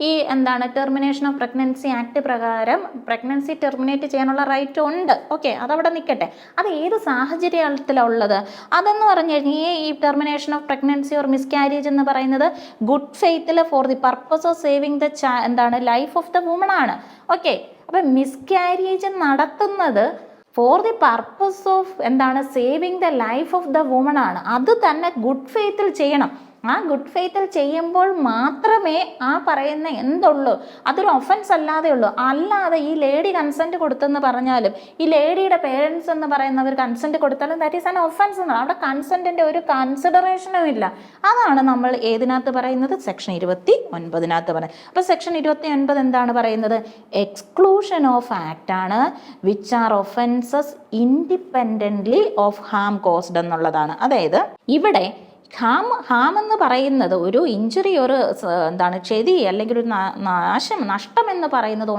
ഈ എന്താണ് ടെർമിനേഷൻ ഓഫ് പ്രഗ്നൻസി ആക്ട് പ്രകാരം പ്രഗ്നൻസി ടെർമിനേറ്റ് ചെയ്യാനുള്ള റൈറ്റ് ഉണ്ട്, ഓക്കെ, അതവിടെ നിൽക്കട്ടെ. അത് ഏത് സാഹചര്യത്തിലുള്ളത് അതെന്ന് പറഞ്ഞു കഴിഞ്ഞാൽ ഈ termination of pregnancy or miscarriage എന്ന് പറയുന്നത് ഗുഡ് ഫെയ്ത്തിൽ for the purpose of saving the എന്താണ് ലൈഫ് ഓഫ് ദ വുമൺ ആണ്, ഓക്കെ. അപ്പം മിസ്കാരേജ് നടത്തുന്നത് ഫോർ ദി പർപ്പസ് ഓഫ് എന്താണ് saving the life of the woman ആണ്. അത് തന്നെ ഗുഡ് ഫെയ്ത്തിൽ ചെയ്യണം. ആ ഗുഡ് ഫെയ്ത്തിൽ ചെയ്യുമ്പോൾ മാത്രമേ ആ പറയുന്ന എന്തുള്ളൂ, അതൊരു ഒഫൻസ് അല്ലാതെ ഉള്ളൂ. അല്ലാതെ ഈ ലേഡി കൺസെൻറ്റ് കൊടുത്തെന്ന് പറഞ്ഞാലും ഈ ലേഡിയുടെ പേരൻസ് എന്ന് പറയുന്നവർ കൺസെൻറ്റ് കൊടുത്താലും ദാറ്റ് ഈസ് ആൻ ഒഫൻസ് എന്നാണ്. അവിടെ കൺസെൻറ്റിൻ്റെ ഒരു കൺസിഡറേഷനും ഇല്ല. അതാണ് നമ്മൾ ഏതിനകത്ത് പറയുന്നത്, സെക്ഷൻ 29 പറയുന്നത്. അപ്പോൾ സെക്ഷൻ 29 എന്താണ് പറയുന്നത്, എക്സ്ക്ലൂഷൻ ഓഫ് ആക്ട് ആണ് which are offences independently of harm caused എന്നുള്ളതാണ്. അതായത് ഇവിടെ ഹാം എന്ന് പറയുന്നത് ഒരു ഇഞ്ചുറി, ഒരു എന്താണ് ക്ഷതി അല്ലെങ്കിൽ ഒരു നഷ്ടം എന്ന് പറയുന്നത്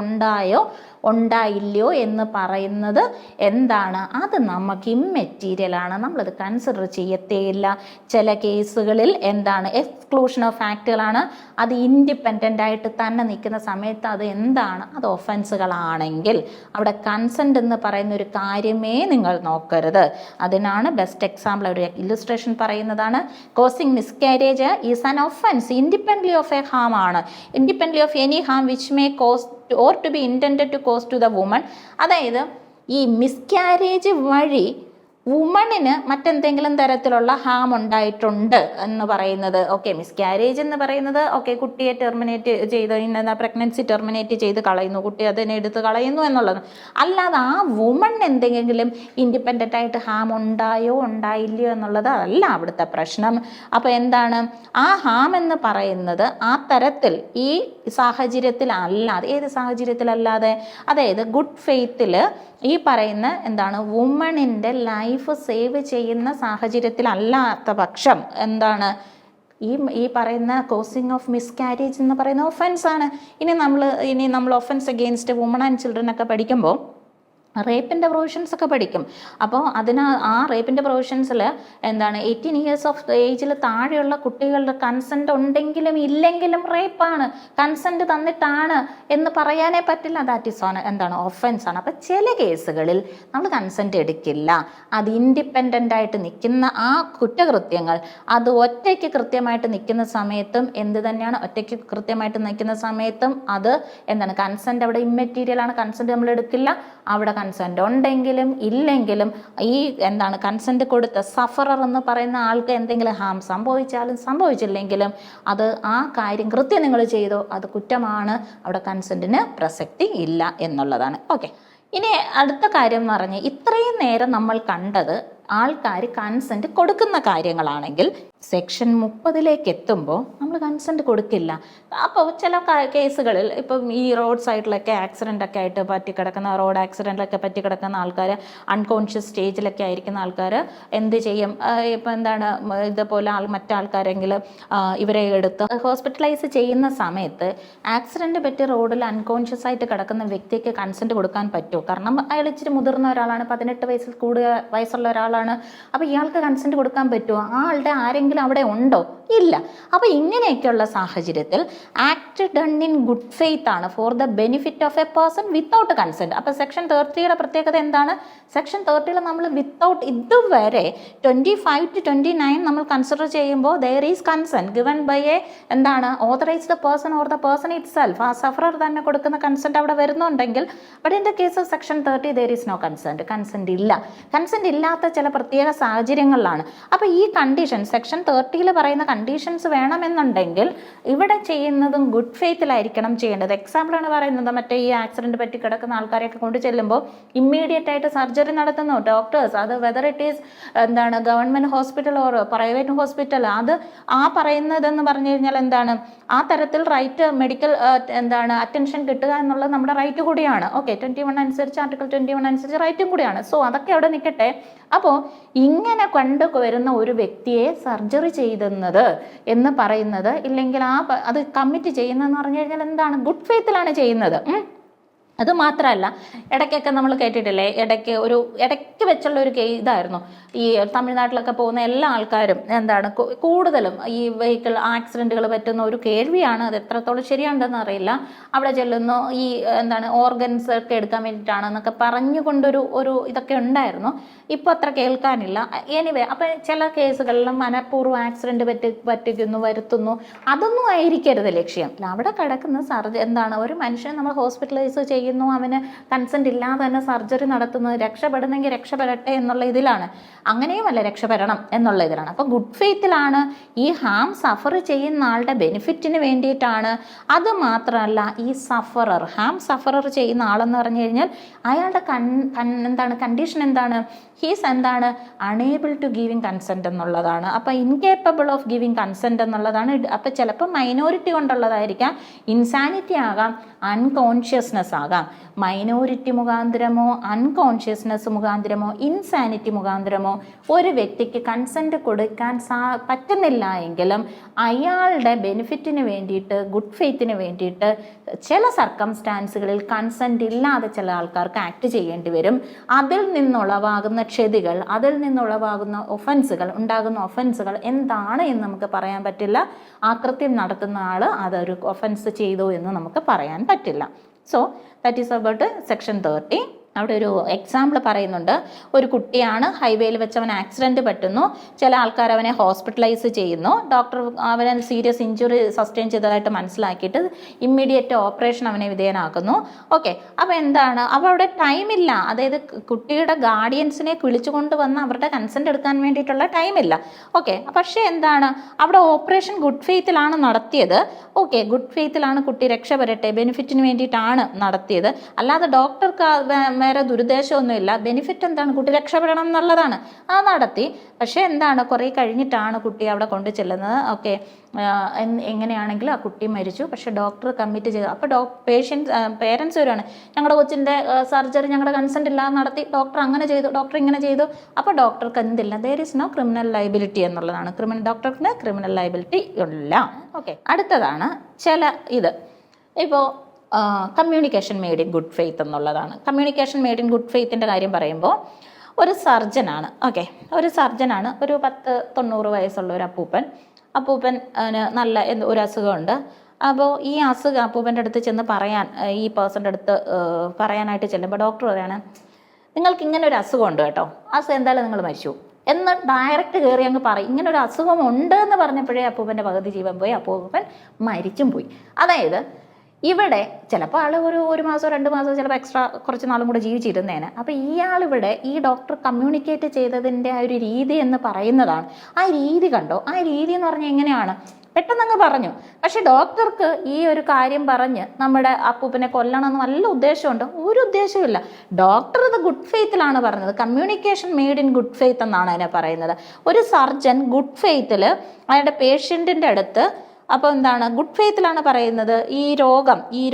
ഉണ്ടായില്ലയോ എന്ന് പറയുന്നത് എന്താണ്, അത് നമുക്ക് ഇമ്മെറ്റീരിയലാണ്, നമ്മളത് കൺസിഡർ ചെയ്യത്തേയില്ല. ചില കേസുകളിൽ എന്താണ് എക്സ്ക്ലൂഷൻ ഓഫ് ഫാക്റ്റുകളാണ്, അത് ഇൻഡിപെൻഡൻ്റ് ആയിട്ട് തന്നെ നിൽക്കുന്ന സമയത്ത് അത് എന്താണ്, അത് ഒഫൻസുകളാണെങ്കിൽ അവിടെ കൺസെൻറ്റ് എന്ന് പറയുന്ന ഒരു കാര്യമേ നിങ്ങൾ നോക്കരുത്. അതിനാണ് ബെസ്റ്റ് എക്സാമ്പിൾ ഒരു ഇല്ലുസ്ട്രേഷൻ പറയുന്നതാണ്. Causing miscarriage is an offence independently of a harm ആണ്, independently of any harm which may cause or to be intended to cause to the woman. അതായത് ഈ മിസ്കാരേജ് വഴി വുമണിന് മറ്റെന്തെങ്കിലും തരത്തിലുള്ള ഹാം ഉണ്ടായിട്ടുണ്ട് എന്ന് പറയുന്നത്, ഓക്കെ, മിസ്കാരേജ് എന്ന് പറയുന്നത് ഓക്കെ കുട്ടിയെ ടെർമിനേറ്റ് ചെയ്ത് പ്രഗ്നൻസി ടെർമിനേറ്റ് ചെയ്ത് കളയുന്നു, കുട്ടി അതിനെ എടുത്ത് കളയുന്നു എന്നുള്ളത്. അല്ലാതെ ആ വുമൺ എന്തെങ്കിലും ഇൻഡിപെൻഡൻ്റ് ആയിട്ട് ഹാം ഉണ്ടായില്ലയോ എന്നുള്ളത് അല്ല അവിടുത്തെ പ്രശ്നം. അപ്പോൾ എന്താണ് ആ ഹാം എന്ന് പറയുന്നത് ആ തരത്തിൽ ഈ സാഹചര്യത്തിൽ അല്ലാതെ, ഏത് സാഹചര്യത്തിലല്ലാതെ, അതായത് ഗുഡ് ഫെയ്ത്തിൽ ഈ പറയുന്ന എന്താണ് വുമണിൻ്റെ ലൈഫ് സേവ് ചെയ്യുന്ന സാഹചര്യത്തിലല്ലാത്ത പക്ഷം എന്താണ് ഈ പറയുന്ന കോസിങ് ഓഫ് മിസ്കാരേജ് എന്ന് പറയുന്ന ഒഫൻസാണ്. ഇനി നമ്മൾ offence against woman and children ഒക്കെ പഠിക്കുമ്പോൾ റേപ്പിൻ്റെ പ്രൊവിഷൻസ് ഒക്കെ പഠിക്കും. അപ്പോൾ ആ റേപ്പിൻ്റെ പ്രൊവിഷൻസിൽ എന്താണ് 18 ഇയേഴ്സ് ഓഫ് ഏജിൽ താഴെയുള്ള കുട്ടികളുടെ കൺസെൻറ്റ് ഉണ്ടെങ്കിലും ഇല്ലെങ്കിലും റേപ്പാണ്, കൺസെൻറ്റ് തന്നിട്ടാണ് എന്ന് പറയാനേ പറ്റില്ല. ദാറ്റ് ഈസ് എന്താണ് ഒഫൻസാണ്. അപ്പോൾ ചില കേസുകളിൽ നമ്മൾ കൺസെൻറ്റ് എടുക്കില്ല. അത് ഇൻഡിപെൻഡൻ്റ് ആയിട്ട് നിൽക്കുന്ന ആ കുറ്റകൃത്യങ്ങൾ അത് ഒറ്റയ്ക്ക് കൃത്യമായിട്ട് നിൽക്കുന്ന സമയത്തും എന്ത് തന്നെയാണ്, ഒറ്റയ്ക്ക് കൃത്യമായിട്ട് നിൽക്കുന്ന സമയത്തും അത് എന്താണ് കൺസെൻറ്റ് അവിടെ ഇമ്മെറ്റീരിയലാണ്, കൺസെൻറ്റ് നമ്മൾ എടുക്കില്ല. അവിടെ കൺസെൻറ്റ് ഉണ്ടെങ്കിലും ഇല്ലെങ്കിലും ഈ എന്താണ് കൺസെൻറ്റ് കൊടുത്ത സഫറർ എന്ന് പറയുന്ന ആൾക്ക് എന്തെങ്കിലും ഹാം സംഭവിച്ചാലും സംഭവിച്ചില്ലെങ്കിലും അത് ആ കാര്യം കൃത്യം നിങ്ങൾ ചെയ്തോ അത് കുറ്റമാണ്, അവിടെ കൺസെൻറ്റിന് പ്രസക്തി ഇല്ല എന്നുള്ളതാണ്. ഓക്കെ, ഇനി അടുത്ത കാര്യം എന്ന് പറഞ്ഞാൽ ഇത്രയും നേരം നമ്മൾ കണ്ടത് ആൾക്കാർ കൺസെൻറ്റ് കൊടുക്കുന്ന കാര്യങ്ങളാണെങ്കിൽ സെക്ഷൻ 30 എത്തുമ്പോൾ നമ്മൾ കൺസെൻറ്റ് കൊടുക്കില്ല. അപ്പോൾ ചില കേസുകളിൽ ഇപ്പം ഈ റോഡ് സൈഡിലൊക്കെ ആക്സിഡൻ്റൊക്കെ ആയിട്ട് പറ്റിക്കിടക്കുന്ന, റോഡ് ആക്സിഡൻറ്റിലൊക്കെ പറ്റിക്കിടക്കുന്ന ആൾക്കാർ, അൺകോൺഷ്യസ് സ്റ്റേജിലൊക്കെ ആയിരിക്കുന്ന ആൾക്കാർ എന്ത് ചെയ്യും, ഇപ്പം എന്താണ് ഇതുപോലെ മറ്റാൾക്കാരെങ്കിൽ ഇവരെ എടുത്ത് ഹോസ്പിറ്റലൈസ് ചെയ്യുന്ന സമയത്ത് ആക്സിഡൻറ്റ് പറ്റി റോഡിൽ അൺകോൺഷ്യസ് ആയിട്ട് കിടക്കുന്ന വ്യക്തിക്ക് കൺസെൻറ്റ് കൊടുക്കാൻ പറ്റുമോ? കാരണം അയാൾ ഇച്ചിരി മുതിർന്ന ഒരാളാണ്, 18 വയസ്സിൽ വയസ്സുള്ള ഒരാളാണ്. അപ്പോൾ ഇയാൾക്ക് കൺസെൻറ്റ് കൊടുക്കാൻ പറ്റുമോ? ആളുടെ ആരെങ്കിലും അവിടെ ഉണ്ടോ? ഇല്ല. അപ്പോൾ ഇങ്ങനെയൊക്കെയുള്ള സാഹചര്യത്തിൽ act done in good faith ആണ് for the benefit of a person without consent. അപ്പോൾ സെക്ഷൻ 30 പ്രത്യേകത എന്താണ്? സെക്ഷൻ 30 നമ്മൾ വിത്തൗട്ട് ഇതുവരെ 25 to 29 നമ്മൾ കൺസിഡർ ചെയ്യുമ്പോൾ there is consent given by a എന്താണ് authorised person or the person itself. ആ സഫറർ തന്നെ കൊടുക്കുന്ന കൺസെൻറ്റ് അവിടെ വരുന്നുണ്ടെങ്കിൽ, but in the case of section 30 there is no consent. Consent ഇല്ല. കൺസെൻറ്റ് ഇല്ലാത്ത ചില പ്രത്യേക സാഹചര്യങ്ങളിലാണ്. അപ്പോൾ ഈ കണ്ടീഷൻ സെക്ഷൻ 30 പറയുന്ന കണ്ടീഷൻസ് വേണമെന്നുണ്ടെങ്കിൽ ഇവിടെ ചെയ്യുന്നതും ഗുഡ് ഫെയ്ത്തിലായിരിക്കണം ചെയ്യേണ്ടത്. എക്സാമ്പിളാണ് പറയുന്നത്, മറ്റേ ഈ ആക്സിഡൻറ്റ് പറ്റി കിടക്കുന്ന ആൾക്കാരെയൊക്കെ കൊണ്ട് ചെല്ലുമ്പോൾ ഇമ്മീഡിയറ്റ് ആയിട്ട് സർജറി നടത്തുന്നു ഡോക്ടേഴ്സ്. അത് വെദർ ഇറ്റ് ഈസ് എന്താണ് government hospital or private hospital, അത് ആ പറയുന്നതെന്ന് പറഞ്ഞു കഴിഞ്ഞാൽ എന്താണ് ആ തരത്തിൽ റൈറ്റ് മെഡിക്കൽ എന്താണ് അറ്റൻഷൻ കിട്ടുക എന്നുള്ളത് നമ്മുടെ റൈറ്റ് കൂടിയാണ്. ഓക്കെ, 21 അനുസരിച്ച് ആർട്ടിക്കിൾ 21 അനുസരിച്ച് റൈറ്റും കൂടിയാണ്. സോ അതൊക്കെ അവിടെ നിൽക്കട്ടെ. അപ്പോൾ ഇങ്ങനെ കൊണ്ടുവരുന്ന ഒരു വ്യക്തിയെ സർജറി ചെയ്തുന്നത് എന്ന് പറയുന്നത്, ഇല്ലെങ്കിൽ അത് കമ്മിറ്റ് ചെയ്യുന്നതെന്ന് പറഞ്ഞു കഴിഞ്ഞാൽ എന്താണ് ഗുഡ് ഫെയ്ത്തിലാണ് ചെയ്യുന്നത്. അത് മാത്രമല്ല, ഇടയ്ക്കൊക്കെ നമ്മൾ കേട്ടിട്ടില്ലേ, ഇടയ്ക്ക് വെച്ചുള്ള ഒരു ഇതായിരുന്നു ഈ തമിഴ്നാട്ടിലൊക്കെ പോകുന്ന എല്ലാ ആൾക്കാരും എന്താണ് കൂടുതലും ഈ വെഹിക്കിൾ ആക്സിഡൻറ്റുകൾ പറ്റുന്ന ഒരു കേൾവിയാണ്. അത് എത്രത്തോളം ശരിയാണെന്ന് അറിയില്ല. അവിടെ ചെല്ലുന്നു ഈ എന്താണ് ഓർഗൻസ് ഒക്കെ എടുക്കാൻ വേണ്ടിയിട്ടാണെന്നൊക്കെ പറഞ്ഞുകൊണ്ടൊരു ഇതൊക്കെ ഉണ്ടായിരുന്നു. ഇപ്പോൾ അത്ര കേൾക്കാനില്ല. എനിവേ, അപ്പം ചില കേസുകളിലും മനഃപൂർവ്വം ആക്സിഡൻറ്റ് വരുത്തുന്നു. അതൊന്നും ആയിരിക്കരുത് ലക്ഷ്യം. അവിടെ കിടക്കുന്ന എന്താണ് ഒരു മനുഷ്യനെ നമ്മൾ ഹോസ്പിറ്റലൈസ് ചെയ്യുന്നു, അവന് കൺസെൻറ്റ് ഇല്ലാതെ തന്നെ സർജറി നടത്തുന്നത്, രക്ഷപ്പെടുന്നെങ്കിൽ രക്ഷപ്പെടട്ടെ എന്നുള്ള ഇതിലാണ്. അങ്ങനെയുമല്ല, രക്ഷപ്പെടണം എന്നുള്ള ഇതിലാണ്. അപ്പോൾ ഗുഡ് ഫെയ്ത്തിലാണ്, ഈ ഹാം സഫർ ചെയ്യുന്ന ആളുടെ ബെനിഫിറ്റിന് വേണ്ടിയിട്ടാണ്. അത് മാത്രമല്ല, ഈ ഹാം സഫറർ ചെയ്യുന്ന ആളെന്ന് പറഞ്ഞു കഴിഞ്ഞാൽ അയാളുടെ എന്താണ് കണ്ടീഷൻ എന്താണ്, ഹീസ് എന്താണ് അണേബിൾ ടു ഗിവിങ് കൺസെൻറ്റ് എന്നുള്ളതാണ്. അപ്പോൾ ഇൻകേപ്പബിൾ ഓഫ് ഗിവിങ് കൺസെൻറ്റ് എന്നുള്ളതാണ്. അപ്പോൾ ചിലപ്പോൾ മൈനോറിറ്റി കൊണ്ടുള്ളതായിരിക്കാം, ഇൻസാനിറ്റി ആകാം, അൺകോൺഷ്യസ്നെസ് ആകാം. മൈനോറിറ്റി മുഖാന്തരമോ അൺകോൺഷ്യസ്നെസ് മുഖാന്തരമോ ഇൻസാനിറ്റി മുഖാന്തരമോ ഒരു വ്യക്തിക്ക് കൺസെൻറ്റ് കൊടുക്കാൻ പറ്റുന്നില്ല എങ്കിലും അയാളുടെ ബെനിഫിറ്റിന് വേണ്ടിയിട്ട് ഗുഡ് ഫെയ്ത്തിന് വേണ്ടിയിട്ട് ചില സർക്കംസ്റ്റാൻസുകളിൽ കൺസെൻറ്റ് ഇല്ലാതെ ചില ആൾക്കാർക്ക് ആക്ട് ചെയ്യേണ്ടി വരും. അതിൽ നിന്നുളവാകുന്ന ക്ഷതികൾ, അതിൽ നിന്നുളവാകുന്ന ഉണ്ടാകുന്ന ഒഫൻസുകൾ എന്താണ് എന്ന് നമുക്ക് പറയാൻ പറ്റില്ല. ആ കൃത്യം നടത്തുന്ന ആൾ അതൊരു ഒഫൻസ് ചെയ്തു എന്ന് നമുക്ക് പറയാൻ പറ്റില്ല. So that is about section 30. അവിടെ ഒരു എക്സാമ്പിൾ പറയുന്നുണ്ട്. ഒരു കുട്ടിയാണ്, ഹൈവേയിൽ വെച്ച് അവൻ ആക്സിഡൻറ്റ് പറ്റുന്നു. ചില ആൾക്കാർ അവനെ ഹോസ്പിറ്റലൈസ് ചെയ്യുന്നു. ഡോക്ടർ അവനെ സീരിയസ് ഇഞ്ചുറി സസ്റ്റെയിൻ ചെയ്തതായിട്ട് മനസ്സിലാക്കിയിട്ട് ഇമ്മീഡിയറ്റ് ഓപ്പറേഷൻ അവനെ വിധേയനാക്കുന്നു. ഓക്കെ, അപ്പോൾ എന്താണ്, അപ്പോൾ അവിടെ ടൈമില്ല. അതായത് കുട്ടിയുടെ ഗാർഡിയൻസിനെ വിളിച്ചുകൊണ്ട് വന്ന് അവരുടെ കൺസെൻറ്റ് എടുക്കാൻ വേണ്ടിയിട്ടുള്ള ടൈമില്ല. ഓക്കെ, പക്ഷേ എന്താണ് അവിടെ ഓപ്പറേഷൻ ഗുഡ് ഫെയ്ത്തിലാണ് നടത്തിയത്. ഓക്കെ, ഗുഡ് ഫെയ്ത്തിലാണ്, കുട്ടി രക്ഷപ്പെടട്ടെ ബെനിഫിറ്റിന് വേണ്ടിയിട്ടാണ് നടത്തിയത്. അല്ലാതെ ഡോക്ടർക്ക് വേറെ ദുരുദ്ദേശമൊന്നുമില്ല. ബെനിഫിറ്റ് എന്താണ്, കുട്ടി രക്ഷപ്പെടണം എന്നുള്ളതാണ്. അത് നടത്തി. പക്ഷേ എന്താണ് കുറേ കഴിഞ്ഞിട്ടാണ് കുട്ടി അവിടെ കൊണ്ടു ചെല്ലുന്നത്. ഓക്കെ, എങ്ങനെയാണെങ്കിലും ആ കുട്ടി മരിച്ചു. പക്ഷേ ഡോക്ടർ കമ്മിറ്റ് ചെയ്തു. അപ്പോൾ പേരൻസ് വരുവാണ്, ഞങ്ങളുടെ കൊച്ചിൻ്റെ സർജറി ഞങ്ങളുടെ കൺസെൻറ്റ് ഇല്ലാതെ നടത്തി, ഡോക്ടർ അങ്ങനെ ചെയ്തു, ഡോക്ടർ ഇങ്ങനെ ചെയ്തു. അപ്പോൾ ഡോക്ടർക്ക് എന്തില്ല, there is no criminal liability എന്നുള്ളതാണ്. ഡോക്ടർക്ക് ക്രിമിനൽ ലയബിലിറ്റി ഇല്ല. ഓക്കെ, അടുത്തതാണ് ഇപ്പോൾ communication made in good faith എന്നുള്ളതാണ്. കമ്മ്യൂണിക്കേഷൻ മെയ്ഡ് ഇൻ ഗുഡ് ഫെയ്ത്തിൻ്റെ കാര്യം പറയുമ്പോൾ ഒരു സർജനാണ്, ഓക്കെ, ഒരു സർജനാണ്, ഒരു 90 വയസ്സുള്ള ഒരു അപ്പൂപ്പൻ നല്ല ഒരു അസുഖമുണ്ട്. അപ്പോൾ ഈ അസുഖം അപ്പൂപ്പൻ്റെ അടുത്ത് ചെന്ന് പറയാൻ, ഈ പേഴ്സൻ്റെ അടുത്ത് പറയാനായിട്ട് ചെല്ലുമ്പോൾ ഡോക്ടർ പറയാണ്, നിങ്ങൾക്ക് ഇങ്ങനെ ഒരു അസുഖമുണ്ട് കേട്ടോ, അസുഖം എന്തായാലും നിങ്ങൾ മരിച്ചു എന്ന് ഡയറക്റ്റ് കയറി അങ്ങ് പറയും. ഇങ്ങനെ ഒരു അസുഖം ഉണ്ട് എന്ന് പറഞ്ഞപ്പോഴേ അപ്പൂപ്പൻ്റെ പകുതി ജീവൻ പോയി, അപ്പൂപ്പൻ മരിച്ചും പോയി. അതായത് ഇവിടെ ചിലപ്പോൾ ആൾ ഒരു മാസമോ 2 മാസമോ ചിലപ്പോൾ എക്സ്ട്രാ കുറച്ച് നാളും കൂടെ ജീവിച്ചിരുന്നേനെ. അപ്പോൾ ഇയാളിവിടെ ഈ ഡോക്ടർ കമ്മ്യൂണിക്കേറ്റ് ചെയ്തതിൻ്റെ ആ ഒരു രീതി എന്ന് പറയുന്നതാണ്. ആ രീതി കണ്ടോ, ആ രീതി എന്ന് പറഞ്ഞാൽ എങ്ങനെയാണ്, പെട്ടെന്നങ്ങ് പറഞ്ഞു. പക്ഷെ ഡോക്ടർക്ക് ഈ ഒരു കാര്യം പറഞ്ഞ് നമ്മുടെ അപ്പൂപ്പനെ കൊല്ലണമെന്ന് നല്ല ഉദ്ദേശമുണ്ട്? ഒരു ഉദ്ദേശമില്ല. ഡോക്ടർ ഇത് ഗുഡ് ഫെയ്ത്തിലാണ് പറഞ്ഞത്. Communication made in good faith എന്നാണ് അതിനെ പറയുന്നത്. ഒരു സർജൻ ഗുഡ് ഫെയ്ത്തിൽ അയാളുടെ പേഷ്യൻറ്റിൻ്റെ അടുത്ത്, അപ്പോൾ എന്താണ്, ഗുഡ് ഫെയ്ത്തിലാണ് പറയുന്നത്, ഈ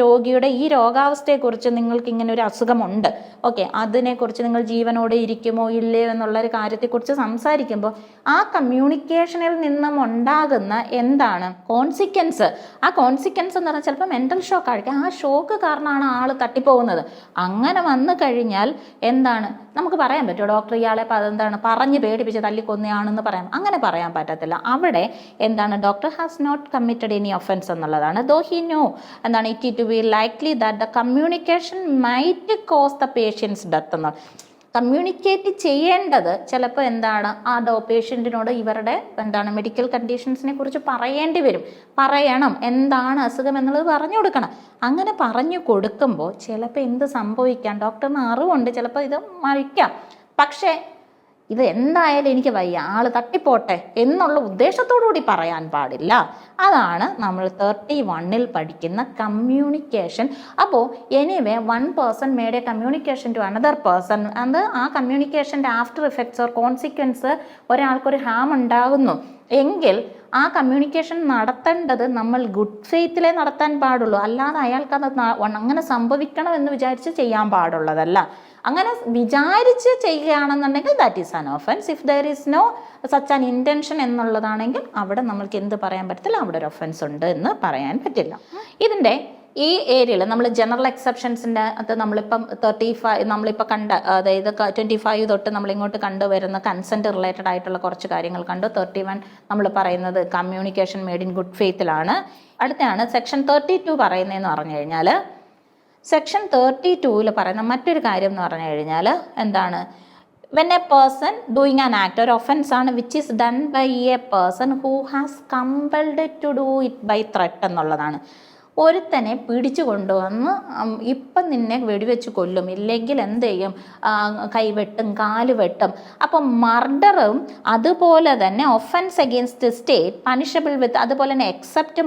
രോഗിയുടെ ഈ രോഗാവസ്ഥയെക്കുറിച്ച് നിങ്ങൾക്ക് ഇങ്ങനെ ഒരു അസുഖമുണ്ട്, ഓക്കെ, അതിനെക്കുറിച്ച് നിങ്ങൾ ജീവനോടെ ഇരിക്കുമോ ഇല്ലയോ എന്നുള്ളൊരു കാര്യത്തെക്കുറിച്ച് സംസാരിക്കുമ്പോൾ ആ കമ്മ്യൂണിക്കേഷനിൽ നിന്നും ഉണ്ടാകുന്ന എന്താണ് കോൺസിക്വൻസ്, ആ കോൺസിക്വൻസ് എന്ന് പറഞ്ഞാൽ ചിലപ്പോൾ മെൻ്റൽ ഷോക്ക് ആയിരിക്കും. ആ ഷോക്ക് കാരണമാണ് ആൾ തട്ടിപ്പോകുന്നത്. അങ്ങനെ വന്നു കഴിഞ്ഞാൽ എന്താണ്, നമുക്ക് പറയാൻ പറ്റുമോ ഡോക്ടർ ഇയാളെ എന്താണ് പറഞ്ഞ് പേടിപ്പിച്ച് തല്ലിക്കൊന്നയാണെന്ന് പറയാം? അങ്ങനെ പറയാൻ പറ്റത്തില്ല. അവിടെ എന്താണ്, doctor has not committed any offence എന്നുള്ളതാണ്. ദോ ഹി നോ എന്താണ് it to be likely that the communication might cause the patient's death എന്നാണ്. കമ്മ്യൂണിക്കേറ്റ് ചെയ്യേണ്ടത് ചിലപ്പോൾ എന്താണ്, ആ പേഷ്യൻറ്റിനോട് ഇവരുടെ എന്താണ് മെഡിക്കൽ കണ്ടീഷൻസിനെ കുറിച്ച് പറയണം, എന്താണ് അസുഖം എന്നുള്ളത് പറഞ്ഞു കൊടുക്കണം. അങ്ങനെ പറഞ്ഞു കൊടുക്കുമ്പോൾ ചിലപ്പോൾ എന്ത് സംഭവിക്കാം, ഡോക്ടറിന് അറിവുണ്ട്, ചിലപ്പോൾ ഇത് മരിക്കാം, പക്ഷേ ഇത് എന്തായാലും എനിക്ക് വയ്യ, ആൾ തട്ടിപ്പോട്ടെ എന്നുള്ള ഉദ്ദേശത്തോടു കൂടി പറയാൻ പാടില്ല. അതാണ് നമ്മൾ 31 പഠിക്കുന്ന കമ്മ്യൂണിക്കേഷൻ. അപ്പോൾ anyway 1 person made a communication to another person, അത് ആ കമ്മ്യൂണിക്കേഷൻ്റെ ആഫ്റ്റർ ഇഫക്ട്സ് ഓർ കോൺസിക്വൻസ് ഒരാൾക്കൊരു ഹാം ഉണ്ടാകുന്നു എങ്കിൽ ആ കമ്മ്യൂണിക്കേഷൻ നടത്തേണ്ടത് നമ്മൾ ഗുഡ് ഫെയ്ത്തിലേ നടത്താൻ പാടുള്ളൂ. അല്ലാതെ അയാൾക്കത് അങ്ങനെ സംഭവിക്കണം എന്ന് വിചാരിച്ച് ചെയ്യാൻ പാടുള്ളതല്ല. അങ്ങനെ വിചാരിച്ച് ചെയ്യുകയാണെന്നുണ്ടെങ്കിൽ that is an offence. If there is no such an intention എന്നുള്ളതാണെങ്കിൽ അവിടെ നമ്മൾക്ക് എന്ത് പറയാൻ പറ്റത്തില്ല, അവിടെ ഒരു ഒഫൻസ് ഉണ്ട് എന്ന് പറയാൻ പറ്റില്ല. ഇതിൻ്റെ ഈ ഏരിയയിൽ നമ്മൾ ജനറൽ എക്സെപ്ഷൻസിൻ്റെ അത് നമ്മളിപ്പം 35 നമ്മളിപ്പോൾ അതായത് 25 തൊട്ട് നമ്മളിങ്ങോട്ട് കണ്ടുവരുന്ന കൺസെൻറ്റ് റിലേറ്റഡ് ആയിട്ടുള്ള കുറച്ച് കാര്യങ്ങൾ കണ്ടു. 31 നമ്മൾ പറയുന്നത് കമ്മ്യൂണിക്കേഷൻ മെയ്ഡ് ഇൻ ഗുഡ് ഫെയ്ത്തിലാണ്. അടുത്താണ് സെക്ഷൻ 32 പറയുന്നതെന്ന് പറഞ്ഞു കഴിഞ്ഞാൽ, സെക്ഷൻ 32 പറയുന്ന മറ്റൊരു കാര്യം എന്ന് പറഞ്ഞു കഴിഞ്ഞാൽ എന്താണ്, when a person doing an act, ഒരു ഒഫൻസ് ആണ് which is done by a person who has compelled to do it by threat എന്നുള്ളതാണ്. ഒരുത്തനെ പിടിച്ചു കൊണ്ടുവന്ന് ഇപ്പം നിന്നെ വെടിവെച്ച് കൊല്ലും, ഇല്ലെങ്കിൽ എന്ത് ചെയ്യും, കൈവെട്ടും കാല് വെട്ടും. അപ്പം മർഡറും അതുപോലെ തന്നെ offence against state punishable with, അതുപോലെ തന്നെ എക്സെപ്റ്റ്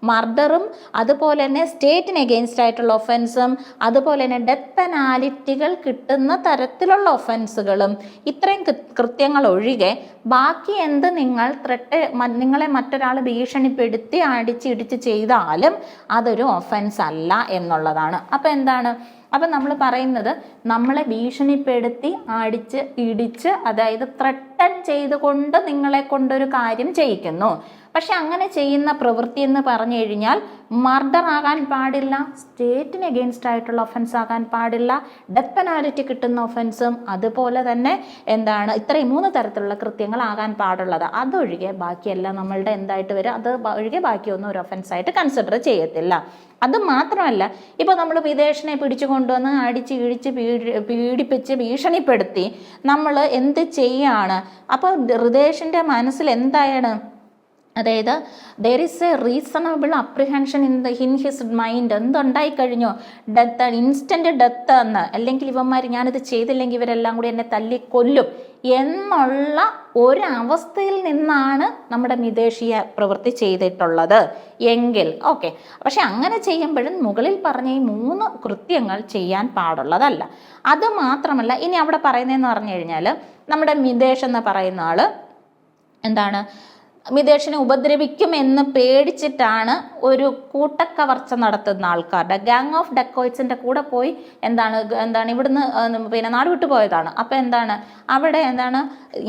മർഡറും അതുപോലെ തന്നെ സ്റ്റേറ്റിന് എഗെയിൻസ്റ്റ് ആയിട്ടുള്ള ഒഫൻസും അതുപോലെ തന്നെ ഡെത്ത് പെനാലിറ്റികൾ കിട്ടുന്ന തരത്തിലുള്ള ഒഫൻസുകളും ഇത്രയും കൃത്യങ്ങൾ ഒഴികെ ബാക്കി എന്ത് നിങ്ങളെ മറ്റൊരാൾ ഭീഷണിപ്പെടുത്തി അടിച്ചിടിച്ച് ചെയ്താലും അതൊരു ഒഫൻസ് അല്ല എന്നുള്ളതാണ്. അപ്പം എന്താണ്, അപ്പം നമ്മൾ പറയുന്നത് നമ്മളെ ഭീഷണിപ്പെടുത്തി അടിച്ച് ഇടിച്ച്, അതായത് ത്രട്ടൻ ചെയ്തുകൊണ്ട് നിങ്ങളെ കൊണ്ടൊരു കാര്യം ചെയ്യിക്കുന്നു. പക്ഷെ അങ്ങനെ ചെയ്യുന്ന പ്രവൃത്തി എന്ന് പറഞ്ഞു കഴിഞ്ഞാൽ മർഡർ ആകാൻ പാടില്ല, സ്റ്റേറ്റിന് എഗെയിൻസ്റ്റ് ആയിട്ടുള്ള ഒഫൻസ് ആകാൻ പാടില്ല, ഡെത്ത് പെനാലിറ്റി കിട്ടുന്ന ഒഫൻസും അതുപോലെ തന്നെ എന്താണ് ഇത്രയും 3 തരത്തിലുള്ള കൃത്യങ്ങളാകാൻ പാടുള്ളത്. അതൊഴികെ ബാക്കിയെല്ലാം നമ്മളുടെ എന്തായിട്ട് വരും, അത് ഒഴികെ ബാക്കിയൊന്നും ഒരു ഒഫൻസായിട്ട് കൺസിഡർ ചെയ്യത്തില്ല. അത് മാത്രമല്ല, ഇപ്പോൾ നമ്മൾ വിദേശിനെ പിടിച്ചു കൊണ്ടുവന്ന് അടിച്ച് ഇടിച്ച് പീഡിപ്പിച്ച് ഭീഷണിപ്പെടുത്തി നമ്മൾ എന്ത് ചെയ്യാണ്, അപ്പോൾ വിദേശിൻ്റെ മനസ്സിൽ എന്താണ്, അതായത് there is a reasonable apprehension in his mind. എന്തുണ്ടായിക്കഴിഞ്ഞോ, ഡെത്ത്, ഇൻസ്റ്റൻറ്റ് ഡെത്ത് എന്ന്, അല്ലെങ്കിൽ ഇവന്മാർ ഞാനിത് ചെയ്തില്ലെങ്കിൽ ഇവരെല്ലാം കൂടി എന്നെ തല്ലിക്കൊല്ലും എന്നുള്ള ഒരവസ്ഥയിൽ നിന്നാണ് നമ്മുടെ വിദേശീയ പ്രവൃത്തി ചെയ്തിട്ടുള്ളത് എങ്കിൽ ഓക്കെ. പക്ഷെ അങ്ങനെ ചെയ്യുമ്പോഴും മുകളിൽ പറഞ്ഞ ഈ 3 കൃത്യങ്ങൾ ചെയ്യാൻ പാടുള്ളതല്ല. അത് മാത്രമല്ല, ഇനി അവിടെ പറയുന്നതെന്ന് പറഞ്ഞു കഴിഞ്ഞാൽ നമ്മുടെ മിതേഷ് എന്ന് പറയുന്ന ആൾ എന്താണ്, മിതേഷിനെ ഉപദ്രവിക്കുമെന്ന് പേടിച്ചിട്ടാണ് ഒരു കൂട്ടക്കവർച്ച നടത്തുന്ന ആൾക്കാരുടെ ഗാങ് ഓഫ് ഡെക്കോയിറ്റ്സിൻ്റെ കൂടെ പോയി എന്താണ് ഇവിടുന്ന് പിന്നെ നാട് വിട്ടു പോയതാണ്. അപ്പോൾ എന്താണ് അവിടെ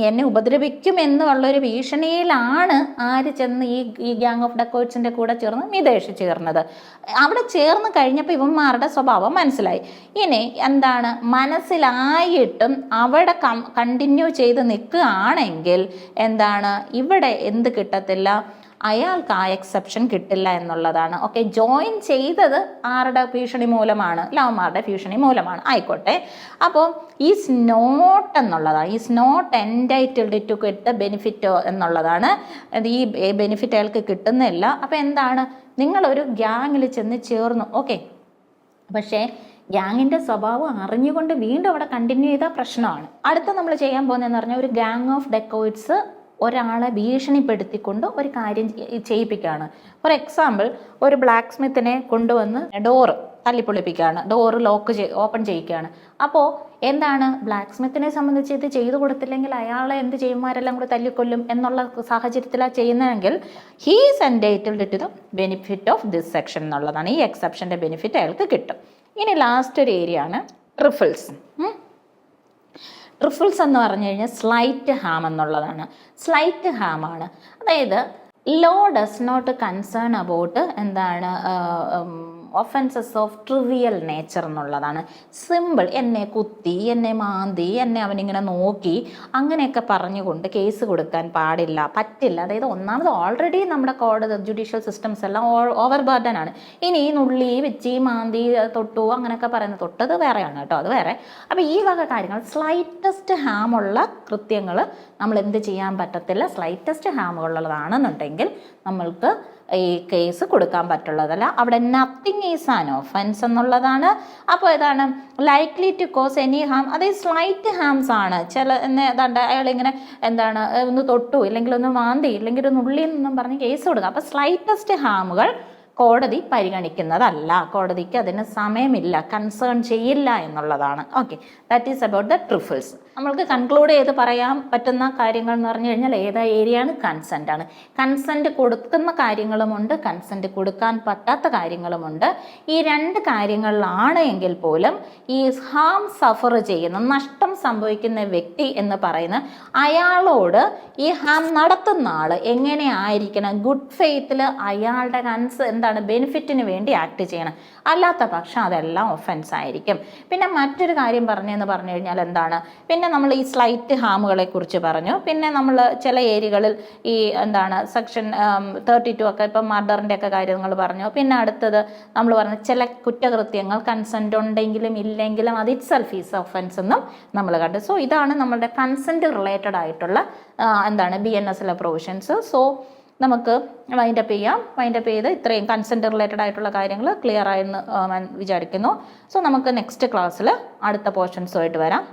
എന്നെ ഉപദ്രവിക്കുമെന്നുള്ളൊരു ഭീഷണിയിലാണ് ആര് ചെന്ന് ഈ ഗാങ് ഓഫ് ഡെക്കോയിറ്റ്സിൻ്റെ കൂടെ ചേർന്ന് മിതേഷ് ചേർന്നത്. അവിടെ ചേർന്ന് കഴിഞ്ഞപ്പോൾ ഇവന്മാരുടെ സ്വഭാവം മനസ്സിലായി. ഇനി മനസ്സിലായിട്ടും അവിടെ കണ്ടിന്യൂ ചെയ്ത് നിൽക്കുകയാണെങ്കിൽ ഇവിടെ എന്ത് കിട്ടത്തില്ല, അയാൾക്ക് ആ എക്സെപ്ഷൻ കിട്ടില്ല എന്നുള്ളതാണ്. ഓക്കെ, ജോയിൻ ചെയ്തത് ആരുടെ ഭീഷണി മൂലമാണ്? ലവന്മാരുടെ ഭീഷണി മൂലമാണ്, ആയിക്കോട്ടെ. അപ്പോൾ ഈസ് നോട്ട് എന്നുള്ളതാണ്, is not entitled to get the benefit എന്നുള്ളതാണ്. ഈ ബെനിഫിറ്റ് അയാൾക്ക് കിട്ടുന്നില്ല. അപ്പോൾ നിങ്ങളൊരു ഗ്യാങ്ങിൽ ചെന്ന് ചേർന്നു, ഓക്കെ, പക്ഷേ ഗ്യാങ്ങിൻ്റെ സ്വഭാവം അറിഞ്ഞുകൊണ്ട് വീണ്ടും അവിടെ കണ്ടിന്യൂ ചെയ്താൽ പ്രശ്നമാണ്. അടുത്ത നമ്മൾ ചെയ്യാൻ പോകുന്നതെന്ന് പറഞ്ഞാൽ ഒരു ഗാങ് ഓഫ് ഡെക്കോയിറ്റ്സ് ഒരാളെ ഭീഷണിപ്പെടുത്തിക്കൊണ്ട് ഒരു കാര്യം ചെയ്യിപ്പിക്കുകയാണ്. ഫോർ എക്സാമ്പിൾ, ഒരു ബ്ലാക്ക് സ്മിത്തിനെ കൊണ്ടുവന്ന് ഡോറ് തല്ലിപ്പൊളിപ്പിക്കുകയാണ്, ഡോറ് ഓപ്പൺ ചെയ്യിക്കുകയാണ്. അപ്പോൾ ബ്ലാക്ക് സ്മിത്തിനെ സംബന്ധിച്ച് ഇത് ചെയ്തു കൊടുത്തില്ലെങ്കിൽ അയാളെ എന്ത് ചെയ്യുമാരെല്ലാം കൂടി തല്ലിക്കൊല്ലും എന്നുള്ള സാഹചര്യത്തിലാണ് ചെയ്യുന്നതെങ്കിൽ he's entitled to the benefit of this section എന്നുള്ളതാണ്. ഈ എക്സെപ്ഷൻ്റെ ബെനിഫിറ്റ് അയാൾക്ക് കിട്ടും. ഇനി ലാസ്റ്റ് ഒരു ഏരിയ ആണ് ട്രിഫിൾസ്. ട്രിഫിൾസ് എന്ന് പറഞ്ഞു കഴിഞ്ഞാൽ സ്ലൈറ്റ് ഹാം എന്നുള്ളതാണ്. സ്ലൈറ്റ് ഹാം ആണ്, അതായത് law does not concern about offences of trivial nature എന്നുള്ളതാണ്. സിമ്പിൾ, എന്നെ കുത്തി, എന്നെ മാന്തി, എന്നെ അവനിങ്ങനെ നോക്കി, അങ്ങനെയൊക്കെ പറഞ്ഞുകൊണ്ട് കേസ് കൊടുക്കാൻ പറ്റില്ല. അതായത് ഒന്നാമത് ഓൾറെഡി നമ്മുടെ ജുഡീഷ്യൽ സിസ്റ്റംസ് എല്ലാം ഓവർ ബർഡൻ ആണ്. ഇനി ഈ നുള്ളി വെച്ച് മാന്തി തൊട്ടു അങ്ങനെയൊക്കെ പറയുന്നത്, തൊട്ടത് വേറെയാണ് കേട്ടോ, അത് വേറെ. അപ്പോൾ ഈ വക കാര്യങ്ങൾ സ്ലൈറ്റസ്റ്റ് ഹാമുള്ള കൃത്യങ്ങൾ നമ്മൾ എന്ത് ചെയ്യാൻ പറ്റത്തില്ല. സ്ലൈറ്റസ്റ്റ് ഹാമുകളുള്ളതാണെന്നുണ്ടെങ്കിൽ നമ്മൾക്ക് ഈ കേസ് കൊടുക്കാൻ പറ്റുള്ളതല്ല. അവിടെ നത്തിങ് ഈസ് ആൻ ഒഫൻസ് എന്നുള്ളതാണ്. അപ്പോൾ likely to cause any harm, അതായത് സ്ലൈറ്റ് ഹാംസ് ആണ്. അയാളിങ്ങനെ ഒന്ന് തൊട്ടു, ഇല്ലെങ്കിൽ ഒന്ന് മാന്തി, ഇല്ലെങ്കിൽ ഒന്ന് ഉള്ളി എന്നൊന്നും പറഞ്ഞ് കേസ് കൊടുക്കുക. അപ്പോൾ സ്ലൈറ്റസ്റ്റ് ഹാമുകൾ കോടതി പരിഗണിക്കുന്നതല്ല, കോടതിക്ക് അതിന് സമയമില്ല, കൺസേൺ ചെയ്യില്ല എന്നുള്ളതാണ്. Okay, that is about the ട്രിഫിൾസ്. നമ്മൾക്ക് കൺക്ലൂഡ് ചെയ്ത് പറയാൻ പറ്റുന്ന കാര്യങ്ങൾ എന്ന് പറഞ്ഞു കഴിഞ്ഞാൽ ഏതാ ഏരിയയാണ്? കൺസെൻ്റ് ആണ്. കൺസെൻ്റ് കൊടുക്കുന്ന കാര്യങ്ങളുമുണ്ട്, കൺസെൻ്റ് കൊടുക്കാൻ പറ്റാത്ത കാര്യങ്ങളുമുണ്ട്. ഈ രണ്ട് കാര്യങ്ങളിലാണ് എങ്കിൽ പോലും ഈ ഹാം സഫർ ചെയ്യുന്ന, നഷ്ടം സംഭവിക്കുന്ന വ്യക്തി എന്ന് പറയുന്ന അയാളോട് ഈ ഹാം നടത്തുന്ന ആൾ എങ്ങനെയായിരിക്കണം? ഗുഡ് ഫെയ്ത്തിൽ അയാളുടെ ബെനിഫിറ്റിന് വേണ്ടി ആക്ട് ചെയ്യണം. അല്ലാത്ത പക്ഷം അതെല്ലാം ഒഫൻസ് ആയിരിക്കും. പിന്നെ മറ്റൊരു കാര്യം പറഞ്ഞു കഴിഞ്ഞാൽ പിന്നെ നമ്മൾ ഈ സ്ലൈറ്റ് ഹാമുകളെ കുറിച്ച് പറഞ്ഞു. പിന്നെ നമ്മൾ ചില ഏരിയകളിൽ ഈ സെക്ഷൻ 32 ഒക്കെ ഇപ്പം മർഡറിൻ്റെ ഒക്കെ കാര്യങ്ങൾ പറഞ്ഞു. പിന്നെ അടുത്തത് നമ്മൾ പറഞ്ഞു ചില കുറ്റകൃത്യങ്ങൾ കൺസെൻ്റ് ഉണ്ടെങ്കിലും ഇല്ലെങ്കിലും അത് ഇറ്റ് സെൽഫ് ഈസ് ഒഫൻസ് എന്നും നമ്മൾ കണ്ടു. സോ ഇതാണ് നമ്മളുടെ കൺസെൻ്റ് റിലേറ്റഡ് ആയിട്ടുള്ള BNSലെ പ്രൊവിഷൻസ്. സോ നമുക്ക് വൈൻഡപ്പ് ചെയ്യാം. വൈൻഡപ്പ് ചെയ്ത് ഇത്രയും കൺസെൻ്റ് റിലേറ്റഡ് ആയിട്ടുള്ള കാര്യങ്ങൾ ക്ലിയർ ആയെന്ന് വിചാരിക്കുന്നു. സോ നമുക്ക് നെക്സ്റ്റ് ക്ലാസ്സിൽ അടുത്ത പോർഷൻസുമായിട്ട് വരാം.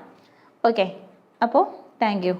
ഓക്കെ, അപ്പോൾ താങ്ക് യു.